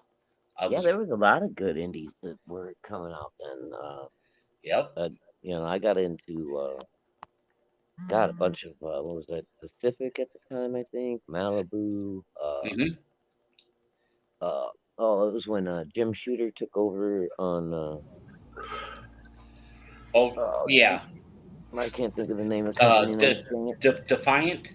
I yeah. was, There was a lot of good indies that were coming out then. yep, I got into got a bunch of what was that? Pacific at the time, I think. Malibu. hmm Uh, oh, it was when Jim Shooter took over on. oh Oh, yeah, I can't think of the name of the company now. Dang it. Defiant,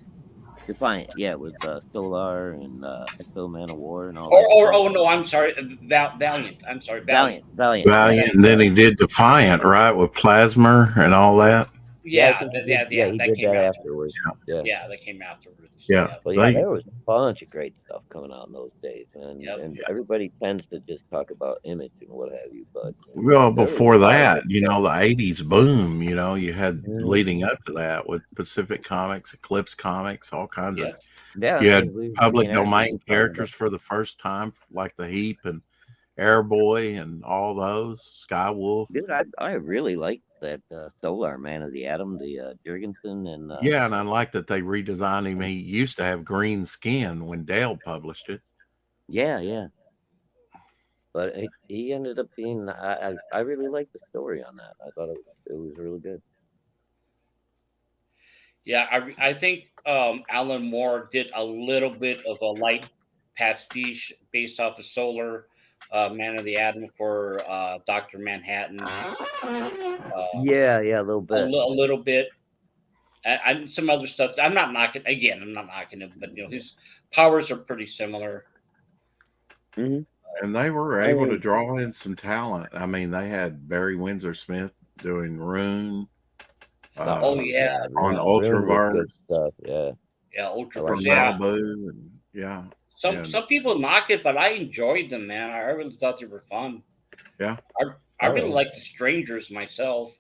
Defiant. Yeah, it was Solar and Exo Man of War and all that or stuff. oh no, I'm sorry, Valiant. I'm sorry, Valiant. Valiant. Yeah, Valiant, and then he did Defiant, right, with Plasma and all that. yeah. I Yeah, think he did. Yeah, he that did came that after. afterwards. Yeah. Yeah, that came afterwards. Yeah, Yeah, But yeah, they, there was a bunch of great stuff coming out in those days, yep. and everybody tends to just talk about Image and what have you, but well, there was before a lot of that, good stuff. the '80s boom. You had Mhm. leading up to that with Pacific Comics, Eclipse Comics, all kinds of. Yep. Yeah, You I had mean, me public and Eric were domain just talking characters about for the first time, like the Heap and Airboy and all those. Skywolf. dude. I really liked that Solar Man of the Atom, the Jurgensen, and Yeah, and I like that they redesigned him. He used to have green skin when Dale published it. yeah, yeah. But he ended up being. I really liked the story on that. I thought it was really good. Yeah, I think Alan Moore did a little bit of a light pastiche based off of Solar Man of the Atom for Doctor Manhattan. Yeah, yeah, a little bit. A little bit, and some other stuff. I'm not knocking. Again, I'm not knocking him, but his powers are pretty similar. Hmm. And they were I able to mean, draw in some talent. I mean, they had Barry Windsor Smith doing Rune Oh yeah, yeah, on Rune was Ultraverse good stuff. Yeah, yeah, I for Ultraverse. like that. Yeah, Malibu. And yeah. And some people knock it, but I enjoyed them, man. I really thought they were fun. yeah. I Oh really yeah. like the Strangers myself.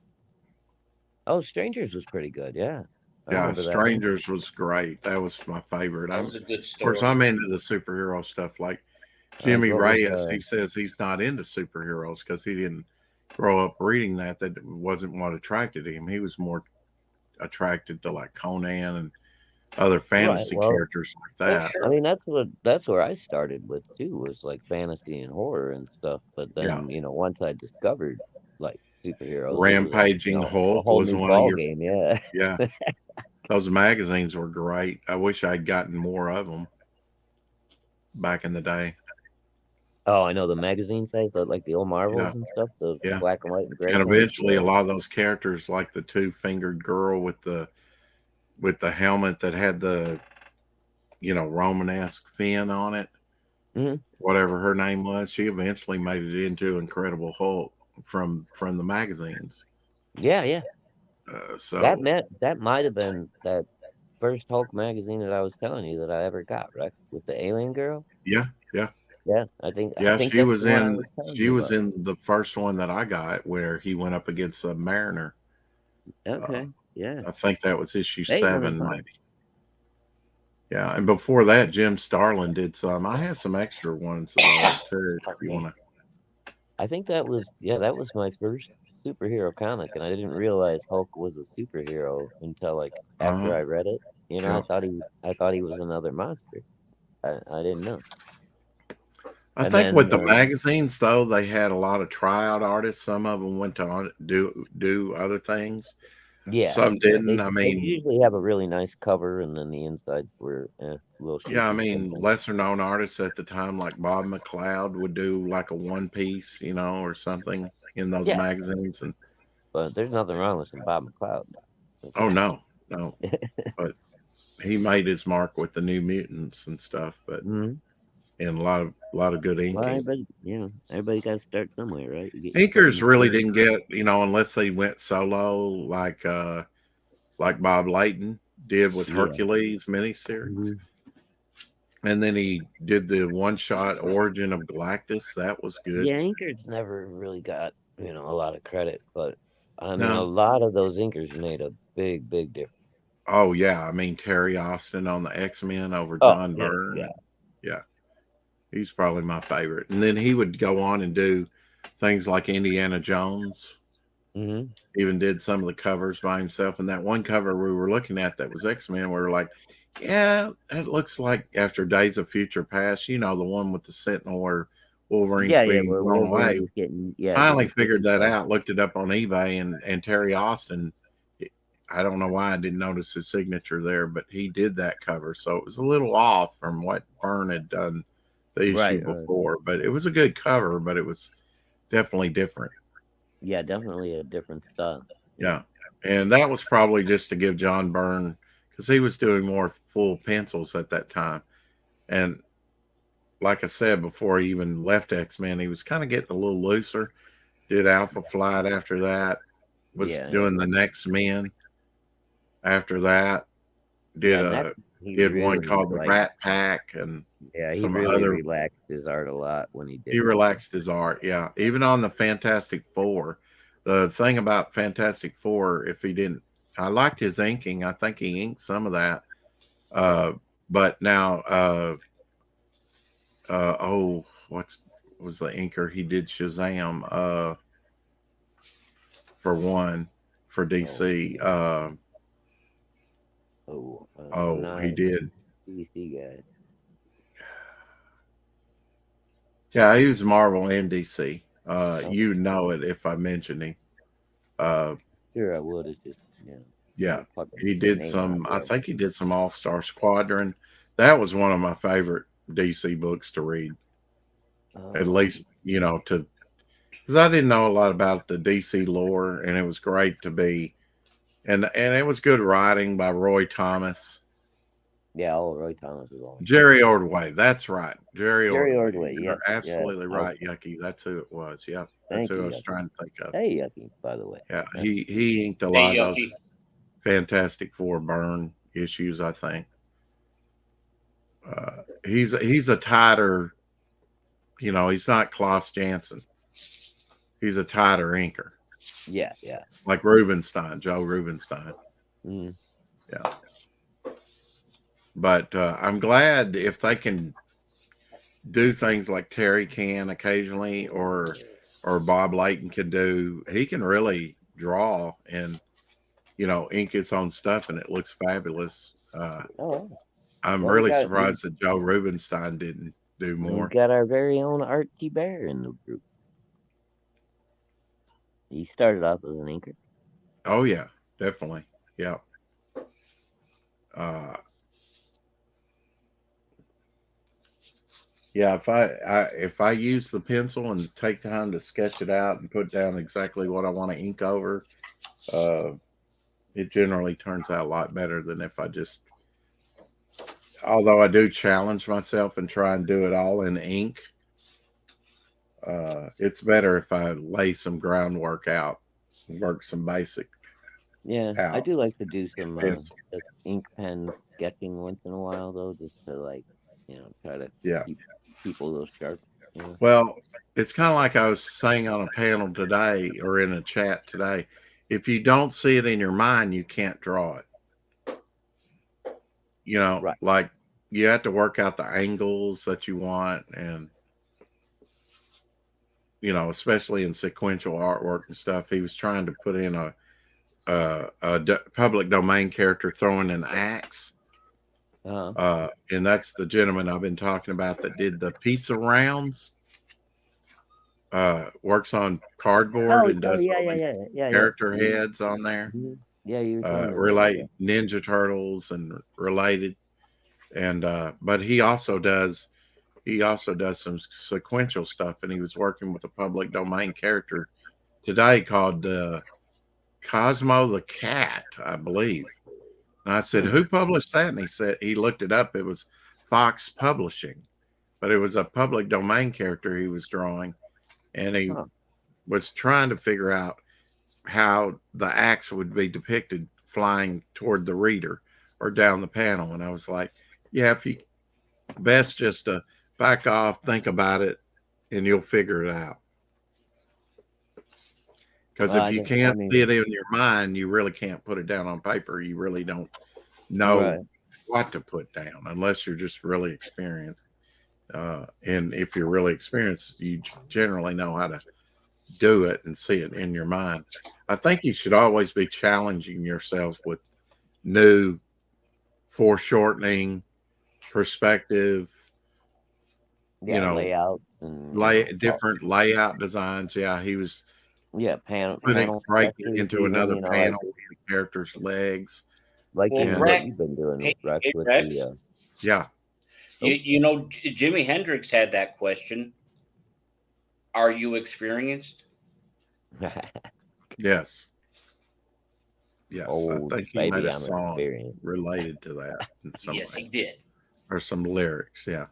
Oh, Strangers was pretty good. Yeah, I Yeah, remember that one. Strangers was great. That was my favorite. That I'm, was a good of course, story. I'm into the superhero stuff. Like Jimmy What was Reyes, he says he's not into superheroes because he didn't grow up reading that. That wasn't what attracted him. He was more attracted to like Conan and other right? fantasy Well, characters like Oh that. I sure. mean that's where I started with too, was like fantasy and horror and stuff. But Yeah, then once I discovered like superheroes, it was Rampaging a Hulk whole was new one of ball your. game. Yeah. Yeah, those magazines were great. I wish I'd gotten more of them back in the day. Oh, I know the magazine sites, like the old Yeah, Marvels and stuff, the yeah. black and white and gray And ones. eventually, a lot of those characters, like the two-fingered girl with the helmet that had the Romanesque fin on it, Hmm. whatever her name was, she eventually made it into Incredible Hulk from the magazines. Yeah, yeah. So That might have been that first Hulk magazine that I was telling you that I ever got, right? With the alien girl. yeah, yeah, Yeah, I yeah. think She that's was the one I in was telling she you was about. in the first one that I got where he went up against a Mariner. Uh, Okay, yeah. I think that was issue Hey, no, that's 7, fine. maybe. Yeah, and before that, Jim Starlin did some. I have some extra ones of those too. If you want to. I think that was my first superhero comic, and I didn't realize Hulk was a superhero until like after Uh-huh. I read it. Yeah. I thought he was another monster. I didn't know. I And think with then the magazines though, they had a lot of tryout artists. Some of them went to do other things. yeah, Some yeah, didn't. I they mean, usually have a really nice cover, and then the insides were a little yeah, I shaky mean, sometimes. lesser known artists at the time, like Bob McLeod, would do like a one piece, or something in those Yeah, magazines. And but there's nothing wrong with some Bob McLeod. oh no, no, but he made his mark with the New Mutants and stuff. But Hmm. and a lot of good Well, inking. everybody got to start somewhere, right? You get your foot in Inkers the really door. didn't get, unless they went solo, like Bob Layton did with Yeah. Hercules miniseries. Hmm. And then he did the one shot Origin of Galactus. That was good. Yeah, inkers never really got a lot of credit, but I mean, a No. lot of those inkers made a big difference. Oh yeah, I mean Terry Austin on the X-Men over Oh, John yeah, Byrne. yeah. Yeah, he's probably my favorite. And then he would go on and do things like Indiana Jones. Hmm. Even did some of the covers by himself. And that one cover we were looking at that was X-Men, we were like, yeah, it looks like after Days of Future Past, the one with the Sentinel where Wolverine's Yeah, yeah. being Where blown away. Wolverine's Finally getting figured that stuff. out, looked it up on eBay, and Terry Austin, I don't know why I didn't notice his signature there, but he did that cover. So it was a little off from what Byrne had done the issue Right, right. before, but it was a good cover, but it was definitely different. Yeah, definitely a different style. Yeah. And that was probably just to give John Byrne, because he was doing more full pencils at that time. And like I said, before he even left X-Men, he was kind of getting a little looser. Did Alpha Flight after that, was Yeah, doing the Next Men after that, yeah. And that he did one really called the like. Rat Pack and Yeah, he some really other. relaxed his art a lot when he did He that. relaxed his art, yeah. Even on the Fantastic Four. The thing about Fantastic Four, if he didn't, I liked his inking. I think he inked some of that. But now, what was the inker? He did Shazam, for one, for DC. I'm not He a did. DC guy. Yeah, he was Marvel and DC. Oh, You know it if I mention him. Uh, sure, I would. It's just yeah, fucking he did name out some. I there. think he did some All Star Squadron. That was one of my favorite DC books to read. At least to because I didn't know a lot about the DC lore, and it was great to be, and it was good writing by Roy Thomas. Yeah, Roy Thomas is on. Jerry Ordway, that's right. Jerry Jerry Ordway. Ordway, You're yes, absolutely yes. right, Yucky. That's who it was. Yeah, that's Thank who I you, was Yucky. trying to think of. Hey, Yucky, by the way. Yeah, he inked a Hey, lot of those Yucky. Fantastic Four Byrne issues, I think. He's a tighter, he's not Klaus Janson. He's a tighter inker. Yeah, yeah. Like Rubenstein, Joe Rubenstein. Mm. Yeah. But I'm glad if they can do things like Terry can occasionally, or Bob Layton can do. He can really draw and ink his own stuff, and it looks fabulous. I'm Well, really surprised that Joe Rubenstein didn't do we more. got our very own Archie Bear in the group. He started off as an inker. Oh yeah, definitely. Yeah. Yeah, if I use the pencil and take time to sketch it out and put down exactly what I want to ink over, it generally turns out a lot better than if I just. Although I do challenge myself and try and do it all in ink, it's better if I lay some groundwork out, work some basic. Yeah, I out. do like to do some Pencil. just ink pen sketching once in a while, though, just to try to keep people a little sharp. Well, it's kind of like I was saying on a panel today or in a chat today. If you don't see it in your mind, you can't draw it. Right. Like you have to work out the angles that you want, and especially in sequential artwork and stuff. He was trying to put in a public domain character throwing an axe. And that's the gentleman I've been talking about that did the pizza rounds. Works on cardboard and does character heads on there. Mm-hmm. Yeah, you relate Ninja Turtles and related, and but he also does some sequential stuff, and he was working with a public domain character today called Cosmo the Cat, I believe. And I said, who published that? And he said he looked it up. It was Fox Publishing, but it was a public domain character he was drawing, and he was trying to figure out how the axe would be depicted flying toward the reader or down the panel. And I was like, yeah, if you best just to back off, think about it, and you'll figure it out. Because if you can't see it in your mind, you really can't put it down on paper. You really don't know Right. what to put down unless you're just really experienced. And if you're really experienced, you generally know how to do it and see it in your mind. I think you should always be challenging yourself with new foreshortening, perspective, Yeah, layouts and different layout designs. Yeah, he was putting panel breaking sketches, into even, another you know, panel with the character's legs. like Well, even And what Rex, you've been doing, hey, Rex, hey, with Rex, yeah, you know, Jimi Hendrix had that question. Are you experienced? yes, yes. I oh, think he made baby, a I'm song experienced. related to that in some Yes, way, he did. or some lyrics. Yeah,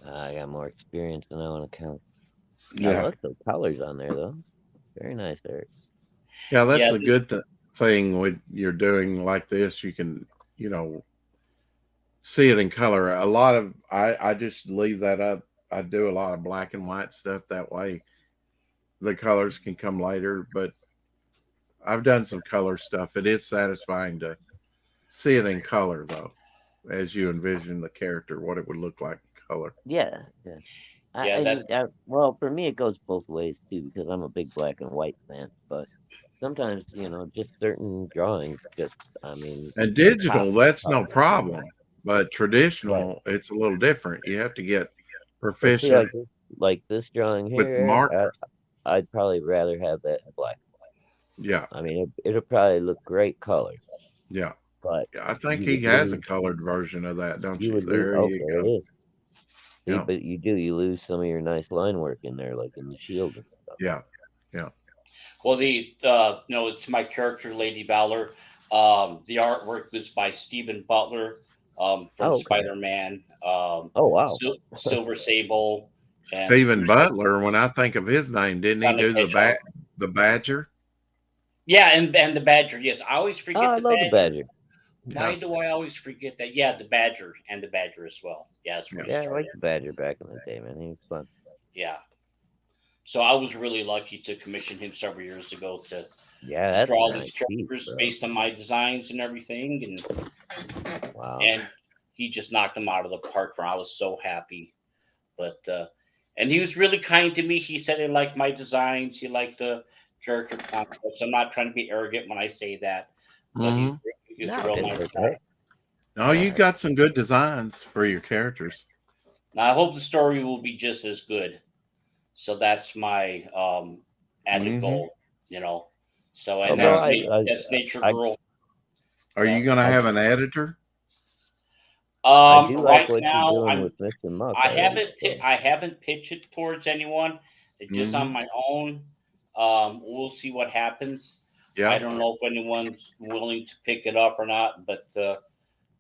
I got more experience than I want to count. I yeah, like those colors on there, though. Very nice, Eric. yeah. That's Yeah, the good thing with you're doing like this. You can, you know, see it in color. A lot of I just leave that up. I do a lot of black and white stuff that way. The colors can come later, but I've done some color stuff. It is satisfying to see it in color, though, as you envision the character, what it would look like in color. Yeah, yeah. yeah, Well, for me, it goes both ways too, because I'm a big black and white fan. But sometimes, you know, just certain drawings, I mean, And pop digital, that's no color for me. problem, but Right. traditional, it's a little different. You have to get But see, proficient like this drawing with here, Eric, marker. I'd probably rather have that in black. Yeah, I mean, it'll probably look great color, yeah, but yeah. I think you he would has a lose. colored version of that, don't You you? would lose. There you Okay, go. it is. See, Yeah, but you lose some of your nice line work in there, like in the shield and stuff. yeah, yeah. well, no, it's my character, Lady Valor. The artwork was by Stephen Butler, from Oh, okay. Spider-Man, Oh, wow. Silver Sable, and Stephen Butler, when I think of his name, didn't he Sonic do Hedgehog. the Badger? Yeah, and the Badger. Yes, I always Oh, forget I the love the Badger. Badger. Why Yeah, do I always forget that? Yeah, the Badger and the Badger as well. Yeah, that's where he Yeah, I started. liked the Badger back in the day, man. He was fun. Yeah. So I was really lucky to commission him several years ago to Yeah, that's a draw nice these piece, characters bro. based on my designs and everything, Wow. and he just knocked them out of the park. Where I was so happy, but and he was really kind to me. He said he liked my designs. He liked the character concepts. I'm not trying to be arrogant when I say that, but hmm he was a No, real it's nice okay. guy. No, you got some good designs for your characters. Now I hope the story will be just as good. So that's my added hmm goal, you know. So and Although Now, that's Nature I, Girl. are Yeah. you going to I, have an editor? I do like Right what you're now doing with Mr. Muck I already. haven't So, I haven't pitched it towards anyone. It's just on hmm my own. We'll see what happens. I Yeah. don't know if anyone's willing to pick it up or not, but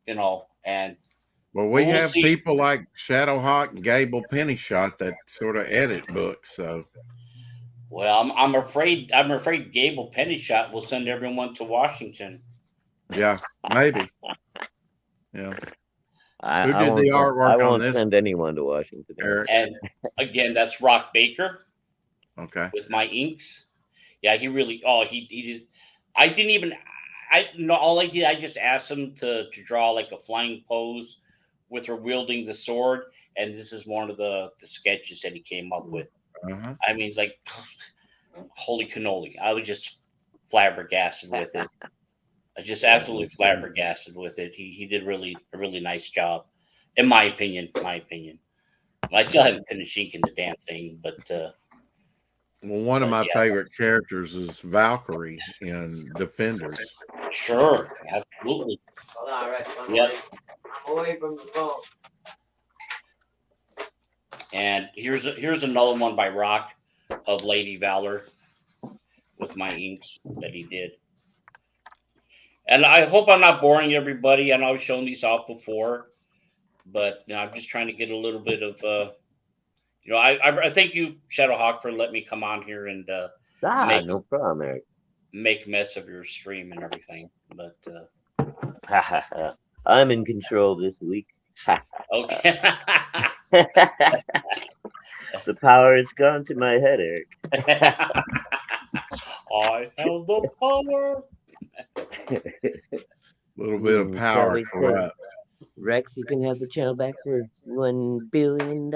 you know, and Well, but we we'll have see. people like Shadowhawk and Gable Pennyshot that sort of edit books. So, Well, I'm afraid Gable Pennyshot will send everyone to Washington. yeah, maybe. Yeah. Who I did the won't send I artwork on won't this, send anyone to Washington. Eric? And again, that's Rock Baker Okay. with my inks. Yeah, he really. Oh, he did. I didn't even. I no. All I did, I just asked him to draw like a flying pose with her wielding the sword, and this is one of the sketches that he came up with. Uh-huh. I mean, like, holy cannoli! I was just flabbergasted with it. I just absolutely flabbergasted with it. He did a really nice job, in my opinion. My opinion. I still haven't finished inking the damn thing, but Well, one of my yeah, favorite characters is Valkyrie in Defenders. sure, absolutely. Hold on, Rex. Yep. I'm away from the phone. And here's another one by Rock of Lady Valor with my inks that he did. And I hope I'm not boring everybody. I know I've shown these off before, but you know, I'm just trying to get a little bit of you know, I thank you, Shadowhawk, for letting me come on here and make No problem, Eric. make mess of your stream and everything. But I'm in control this week. okay. The power has gone to my head, Eric. I have the power. A little bit of power Shelby said, corrupt. Rex, you can have the channel back for $1 billion.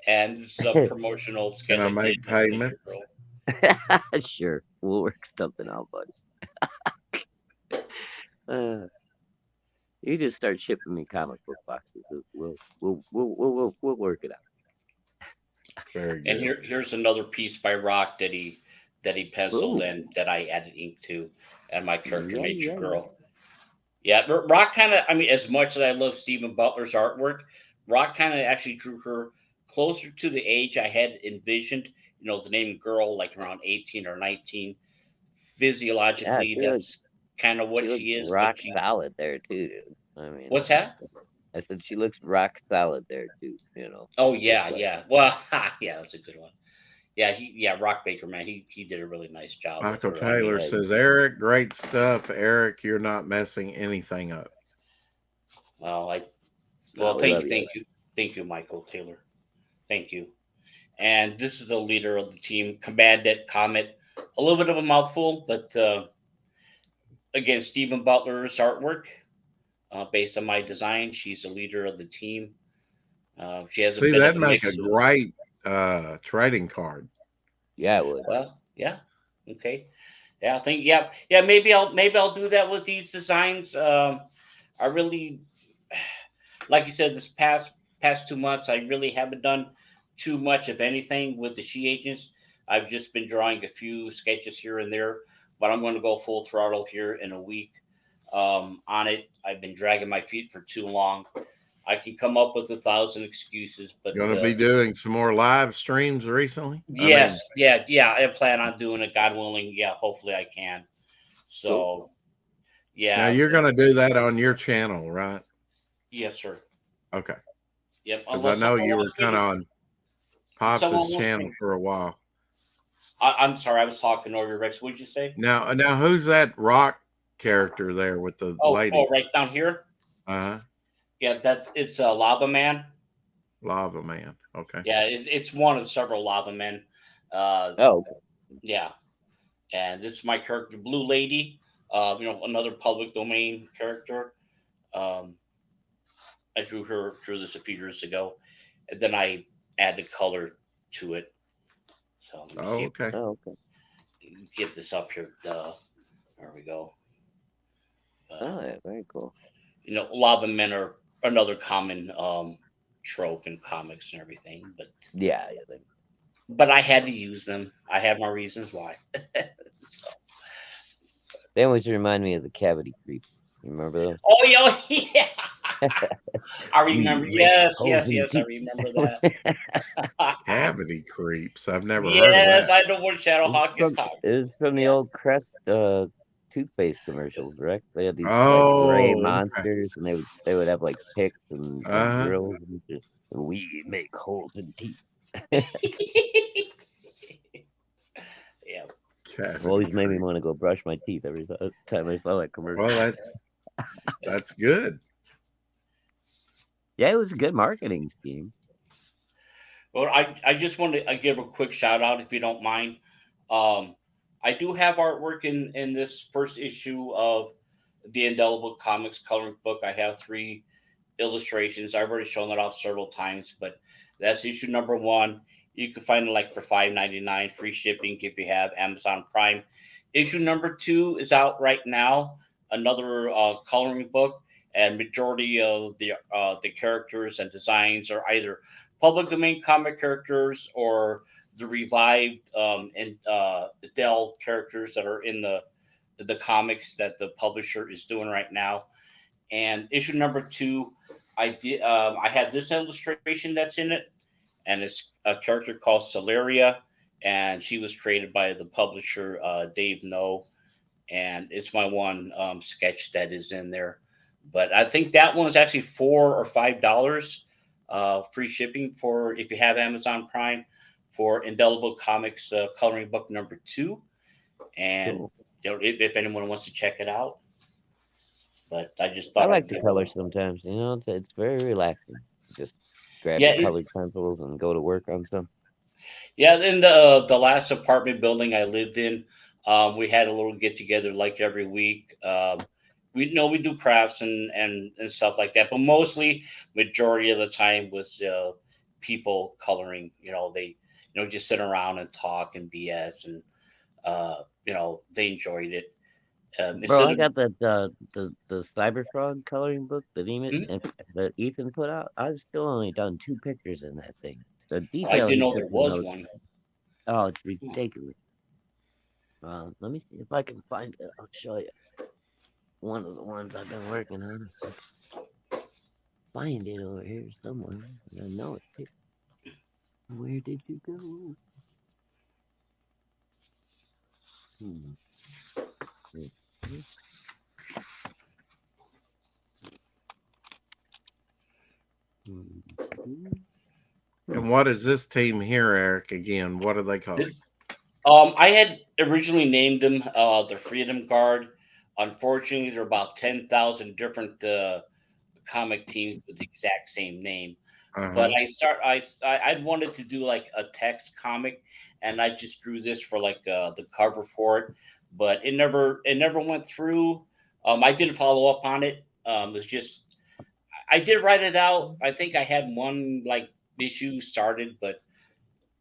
And this is a promotional sketch. Can I did make with Nature payments? Girl. Sure, we'll work something out, buddy. You just start shipping me comic book boxes. We'll work it out. Very And good. here's another piece by Rock that he penciled Ooh. and that I added ink to, and my character Yeah, Nature yeah, Girl. Yeah, but Rock kind of, I mean, as much as I love Stephen Butler's artwork, Rock kind of actually drew her closer to the age I had envisioned. You know, the name girl, like around 18 or 19. Yeah, Physiologically, that's kind of what she looks she is. rock But she, solid there too, dude. I mean, what's that? I said she looks rock solid there too. Oh Just yeah, like yeah. Well, yeah, that's a good one. Yeah, Rock Baker, man, he did a really nice job with Michael her. I mean, Taylor says, Eric, great stuff. Eric, you're not messing anything up. well, we love you. thank you, Michael Taylor, thank you. And this is the leader of the team, Commandant Comet. A little bit of a mouthful, but again, Stephen Butler's artwork, based on my design. She's the leader of the team. She has a See, bit that'd of a make mix. a great trading card. Yeah, it would. Well, yeah, okay, yeah, I think yeah. Maybe I'll do that with these designs. I really, like you said, this past 2 months, I really haven't done too much of anything with the She Agents. I've just been drawing a few sketches here and there, but I'm going to go full throttle here in a week on it. I've been dragging my feet for too long. I can come up with 1,000 excuses, but Going to be doing some more live streams recently? yes, yeah. I plan on doing it, God willing. Yeah, hopefully I can. So, Cool. yeah. Now you're going to do that on your channel, right? Yes, sir. Okay. Yep. Because I know you were kind of on Pops' channel for a while. I'm sorry, I was talking over you, Rex. What'd you say? Now, who's that rock character there with the lady? Oh, right down here. Uh huh. Yeah, it's a Lava Man. Lava Man. Okay. Yeah, it's one of several Lava Men. Oh, Yeah, and this is my character, Blue Lady. Another public domain character. I drew this a few years ago, and then I added color to it. So let me see okay. okay. Get this up here. There we go. Yeah, very cool. Lava men are another common trope in comics and everything, Yeah. but I had to use them. I have my reasons why. So. They always remind me of the cavity creeps. You remember those? Oh yeah. I remember. Yes. I remember that. Cavity creeps. I've never heard of Yes, that. I know what Shadowhawk is talking. It was from the old Crest toothpaste commercials, right? They had these gray Oh, monsters, and they would have like picks and Uh-huh. drills, and we make holes in teeth. Yeah. It always made me want to go brush my teeth every time I saw that commercial. Well, that's good. Yeah, it was a good marketing scheme. Well, I just want to give a quick shout out, if you don't mind. I do have artwork in this first issue of the Indelible Comics coloring book. I have 3 illustrations. I've already shown that off several times, but that's issue number 1. You can find it for $5.99, free shipping if you have Amazon Prime. Issue number 2 is out right now. Another coloring book, and majority of the characters and designs are either public domain comic characters or the revived and Dell characters that are in the comics that the publisher is doing right now. And issue number 2, I have this illustration that's in it, and it's a character called Celeria, and she was created by the publisher Dave No, and it's my one sketch that is in there. But I think that one is actually $4 or $5 free shipping for if you have Amazon Prime for Indelible Comics coloring book number 2, and Cool. If anyone wants to check it out. But I just thought I like to color sometimes. It's very relaxing. Just grab your colored pencils and go to work on some. Yeah, in the last apartment building I lived in, We had a little get together like every week. We do crafts and stuff like that, but mostly majority of the time was people coloring. They just sit around and talk and BS, and they enjoyed it. Bro, Instead I of got the Cyber Frog coloring book Hmm? that Ethan put out. I've still only done 2 pictures in that thing. The I detail didn't he know took there in was those, one. oh, it's Hmm. ridiculous. Let me see if I can find it. I'll show you one of the ones I've been working on. Find it over here somewhere. I know it's here. Where did you go? Hmm. Hmm. Hmm. And what is this team here, Eric? Again, what are they called? I had originally named them the Freedom Guard. Unfortunately, there are about 10,000 different comic teams with the exact same name. But Uh-huh. I wanted to do like a text comic, and I just drew this for like the cover for it, but it never went through. I did follow up on it. It's just I did write it out. I think I had one like issue started, but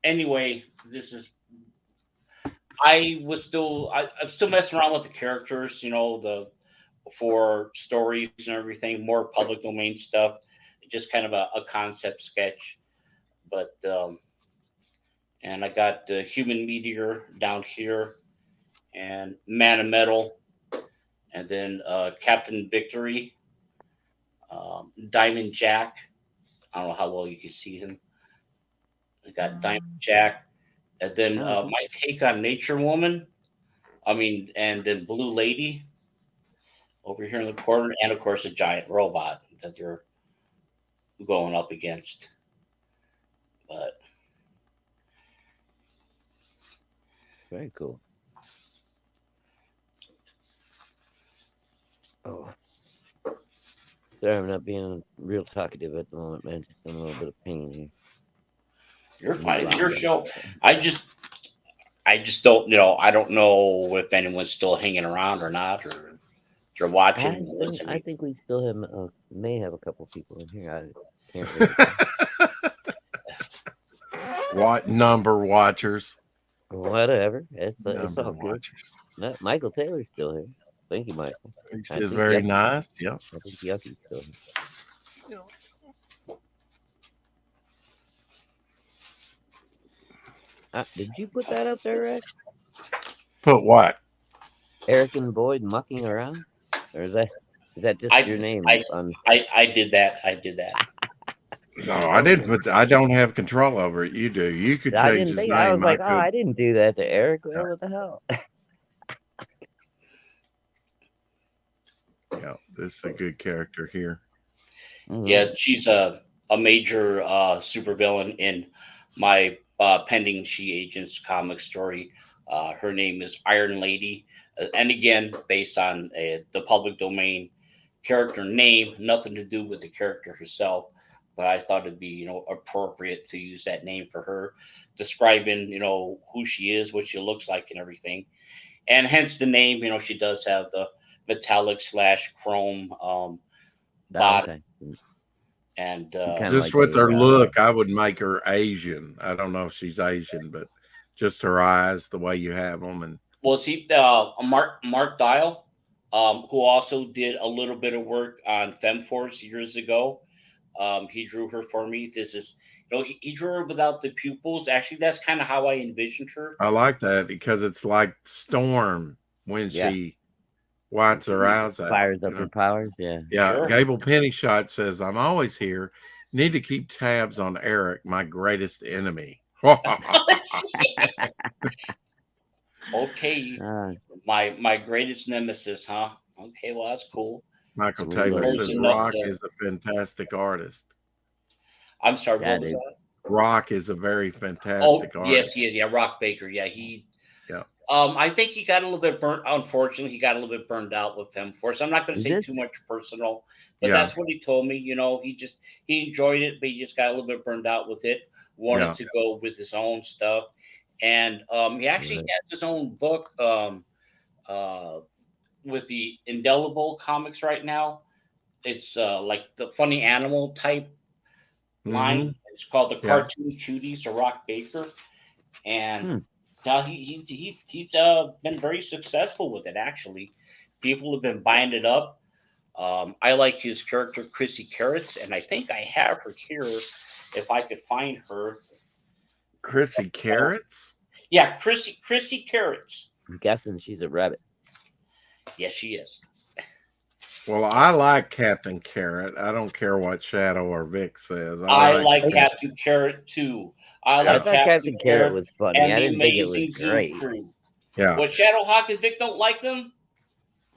anyway, this is I'm still messing around with the characters, the for stories and everything, more public domain stuff. Just kind of a concept sketch, but and I got the Human Meteor down here, and Man of Metal, and then Captain Victory, Diamond Jack. I don't know how well you can see him. I got Diamond Jack, and then Oh, my take on Nature Woman. I mean, and then Blue Lady over here in the corner, and of course a giant robot that they're going up against. But very cool. Oh, sorry, I'm not being real talkative at the moment, man. Just in a little bit of pain here. you're Let me fine. go It's out your there. show. I just don't, I don't know if anyone's still hanging around or not, or if you're watching and I listening. think we still have may have a couple people in here. I can't really tell. What number watchers? Whatever. It's Number all good. watchers. Michael Taylor's still here. Thank you, Michael. He's I just think very Yucky. nice. Yeah. I think Yucky's still here. Did you put that up there, Rex? Put what? Eric and Boyd mucking around, or is that just I your name I on? I did that. I did that. No, I didn't put. I don't have control over it. You do. You could I change didn't his think. I was name. I like, oh, could. I didn't do that to Eric. Well, what the hell? Yeah, this is a good character here. Yeah, Mhm. she's a major supervillain in my pending She Agents comic story. Her name is Iron Lady, and again, based on the public domain character name, nothing to do with the character herself. But I thought it'd be appropriate to use that name for her, describing who she is, what she looks like, and everything. And hence the name. She does have the metallic slash chrome Oh, body, okay. and Kind of Just like with her a. look, I would make her Asian. I don't know if she's Asian, but just her eyes, the way you have them, and well, see, Mark Dial, who also did a little bit of work on FemForce years ago. He drew her for me. This is, he drew her without the pupils. Actually, that's kind of how I envisioned her. I like that because it's like Storm when Yeah. she whites her eyes out. Fires up her powers. Yeah. Yeah, Sure. Gable Pennyshot says, "I'm always here. Need to keep tabs on Eric, my greatest enemy." Okay, Uh, my greatest nemesis, huh? Okay, well that's cool. Michael It's Taylor Love says encouraging enough Rock to. is a fantastic artist. I'm sorry, yeah, what was dude. that? Rock is a very Oh fantastic yes, artist. yeah, Rock Baker. Yeah, he. Yeah. I think he got a little bit burnt. Unfortunately, he got a little bit burned out with FemForce. I'm not going to He say did. too much personal, but Yeah. that's what he told me. He enjoyed it, but he just got a little bit burned out with it. Wanted Yeah. to go with his own stuff, and he actually Right. has his own book uh, with the Indelible comics right now. It's like the funny animal type Mm-hmm. line. It's called the Yeah. Cartoon Cuties of Rock Baker, and Hmm. now he's been very successful with it. Actually, people have been buying it up. I like his character Chrissy Carrots, and I think I have her here. If I could find her, Chrissy Carrots. yeah, Chrissy Carrots. I'm guessing she's a rabbit. Yes, she is. Well, I like Captain Carrot. I don't care what Shadow or Vic says. I like like I, Captain Carrot too. I I like Yeah. thought Captain Captain Carrot Carrot was funny. and I the didn't think it was Amazing Zoo great. Crew. Yeah. What Shadowhawk and Vic don't like them?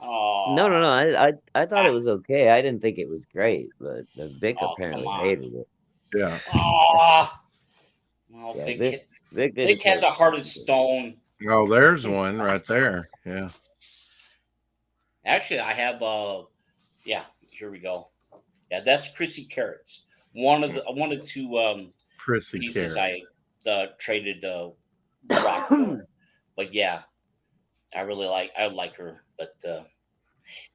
No, no, Oh, no. I thought it was okay. I didn't think it was great, but Vic oh, come apparently on. hated it. Yeah. Oh, well, Yeah, Vic, Vic didn't Vic has take a heart of it. stone. Oh, there's one right there. Yeah. Actually, I have yeah, here we go. Yeah, that's Chrissy Carrots. One of the two Chrissy pieces Carrot. I traded Rock for. But yeah, I like her. But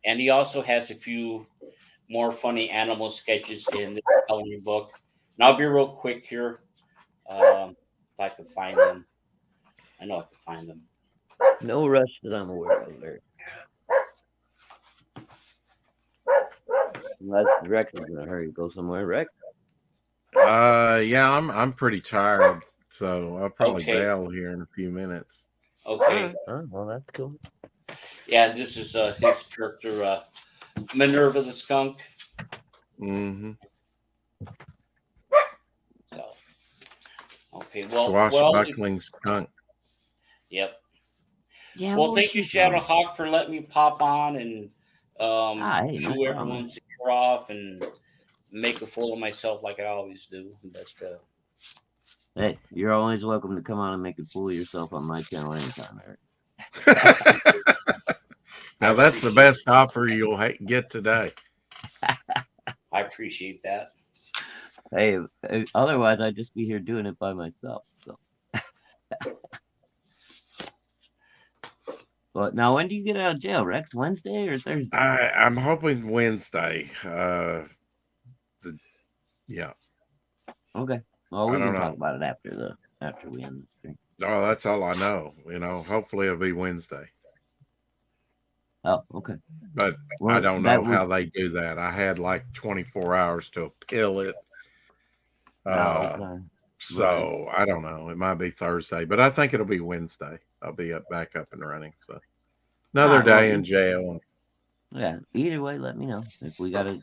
and he also has a few more funny animal sketches in this coloring book. And I'll be real quick here. If I could find them. I know I could find them. No rush that I'm aware of there. Unless Rex is in a hurry to go somewhere. Rex? Yeah, I'm pretty tired, so I'll probably Okay. bail here in a few minutes. Okay. Oh, well, that's cool. Yeah, this is his character, Minerva the skunk. Mm-hmm. So, okay. Well, Swashbuckling skunk. yep. Yeah, Well, what thank you, was she from? Shadowhawk, for letting me pop on and Hey, no show problem. everyone's ear off and make a fool of myself like I always do. But Hey, you're always welcome to come on and make a fool of yourself on my channel anytime, Eric. Now that's the best offer you'll get today. I appreciate that. Hey, otherwise I'd just be here doing it by myself. So, but now when do you get out of jail, Rex? Wednesday or Thursday? I'm hoping Wednesday. Yeah. Okay. Well, we I can don't talk know. about it after we end the stream. Oh, that's all I know. Hopefully it'll be Wednesday. Oh, okay. But Well, I don't know how they do that. I had like 24 hours to appeal it. Okay. So I don't know. It might be Thursday, but I think it'll be Wednesday. I'll be back up and running. So another day in jail. Yeah. Either way, let me know if we got to.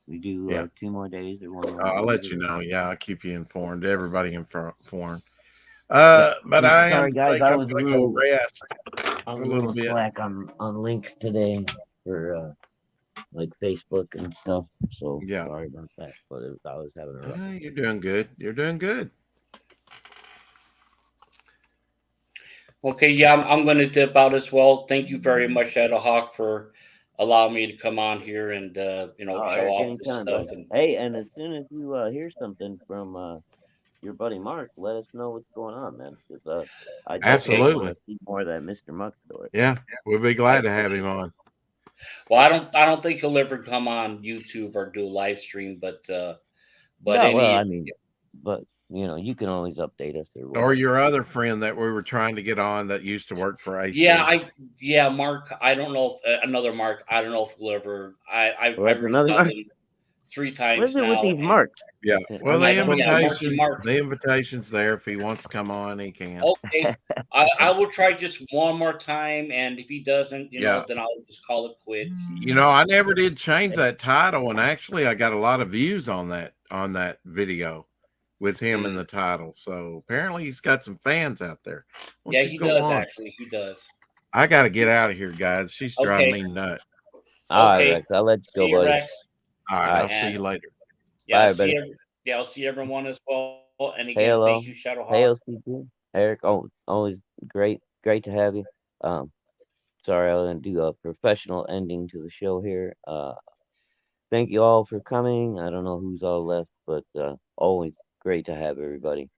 We do 2 more days or 1 more. I'll let you know. Yeah, I'll keep you informed. Everybody informed. But I sorry, am guys. think I'm gonna go rest I was a little bit. slack on links today for like Facebook and stuff. So Yeah. sorry about that. But I was having a rough. Yeah, you're doing good. You're doing good. Okay, yeah, I'm going to dip out as well. Thank you very much, Shadowhawk, for allowing me to come on here and show off this stuff. And hey, and as soon as you hear something from your buddy Mark, let us know what's going on, man. Because I definitely want to see more of that Mr. Muck story. Yeah, we'll be glad to have him on. Well, I don't think he'll ever come on YouTube or do a live stream, but you can always update us or your other friend that we were trying to get on that used to work for AC. Yeah, Mark. I don't know if another Mark. I don't know if he'll ever. I've reached out to him 3 times What is it now. with these Marks? Yeah. Well, the invitation's there. If he wants to come on, he can. Okay. I will try just one more time, and if he doesn't, then I'll just call it quits. I never did change that title, and actually, I got a lot of views on that video with him in the title. So apparently, he's got some fans out there. Yeah, he does. Actually, he does. I got to get out of here, guys. She's driving me nuts. All right, Rex. I'll let you go, buddy. Rex. All right, I'll see you later. Yeah, bye, I'll see everyone as well. And again, thank you, Shadowhawk. Hey, LCP. Eric, always great to have you. Sorry, I'm gonna do a professional ending to the show here. Thank you all for coming. I don't know who's all left, but always great to have everybody.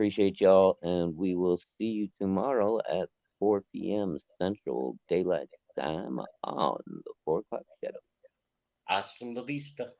Appreciate y'all, and we will see you tomorrow at 4 p.m. Central Daylight Time on the 4 o'clock shadow. Hasta la vista.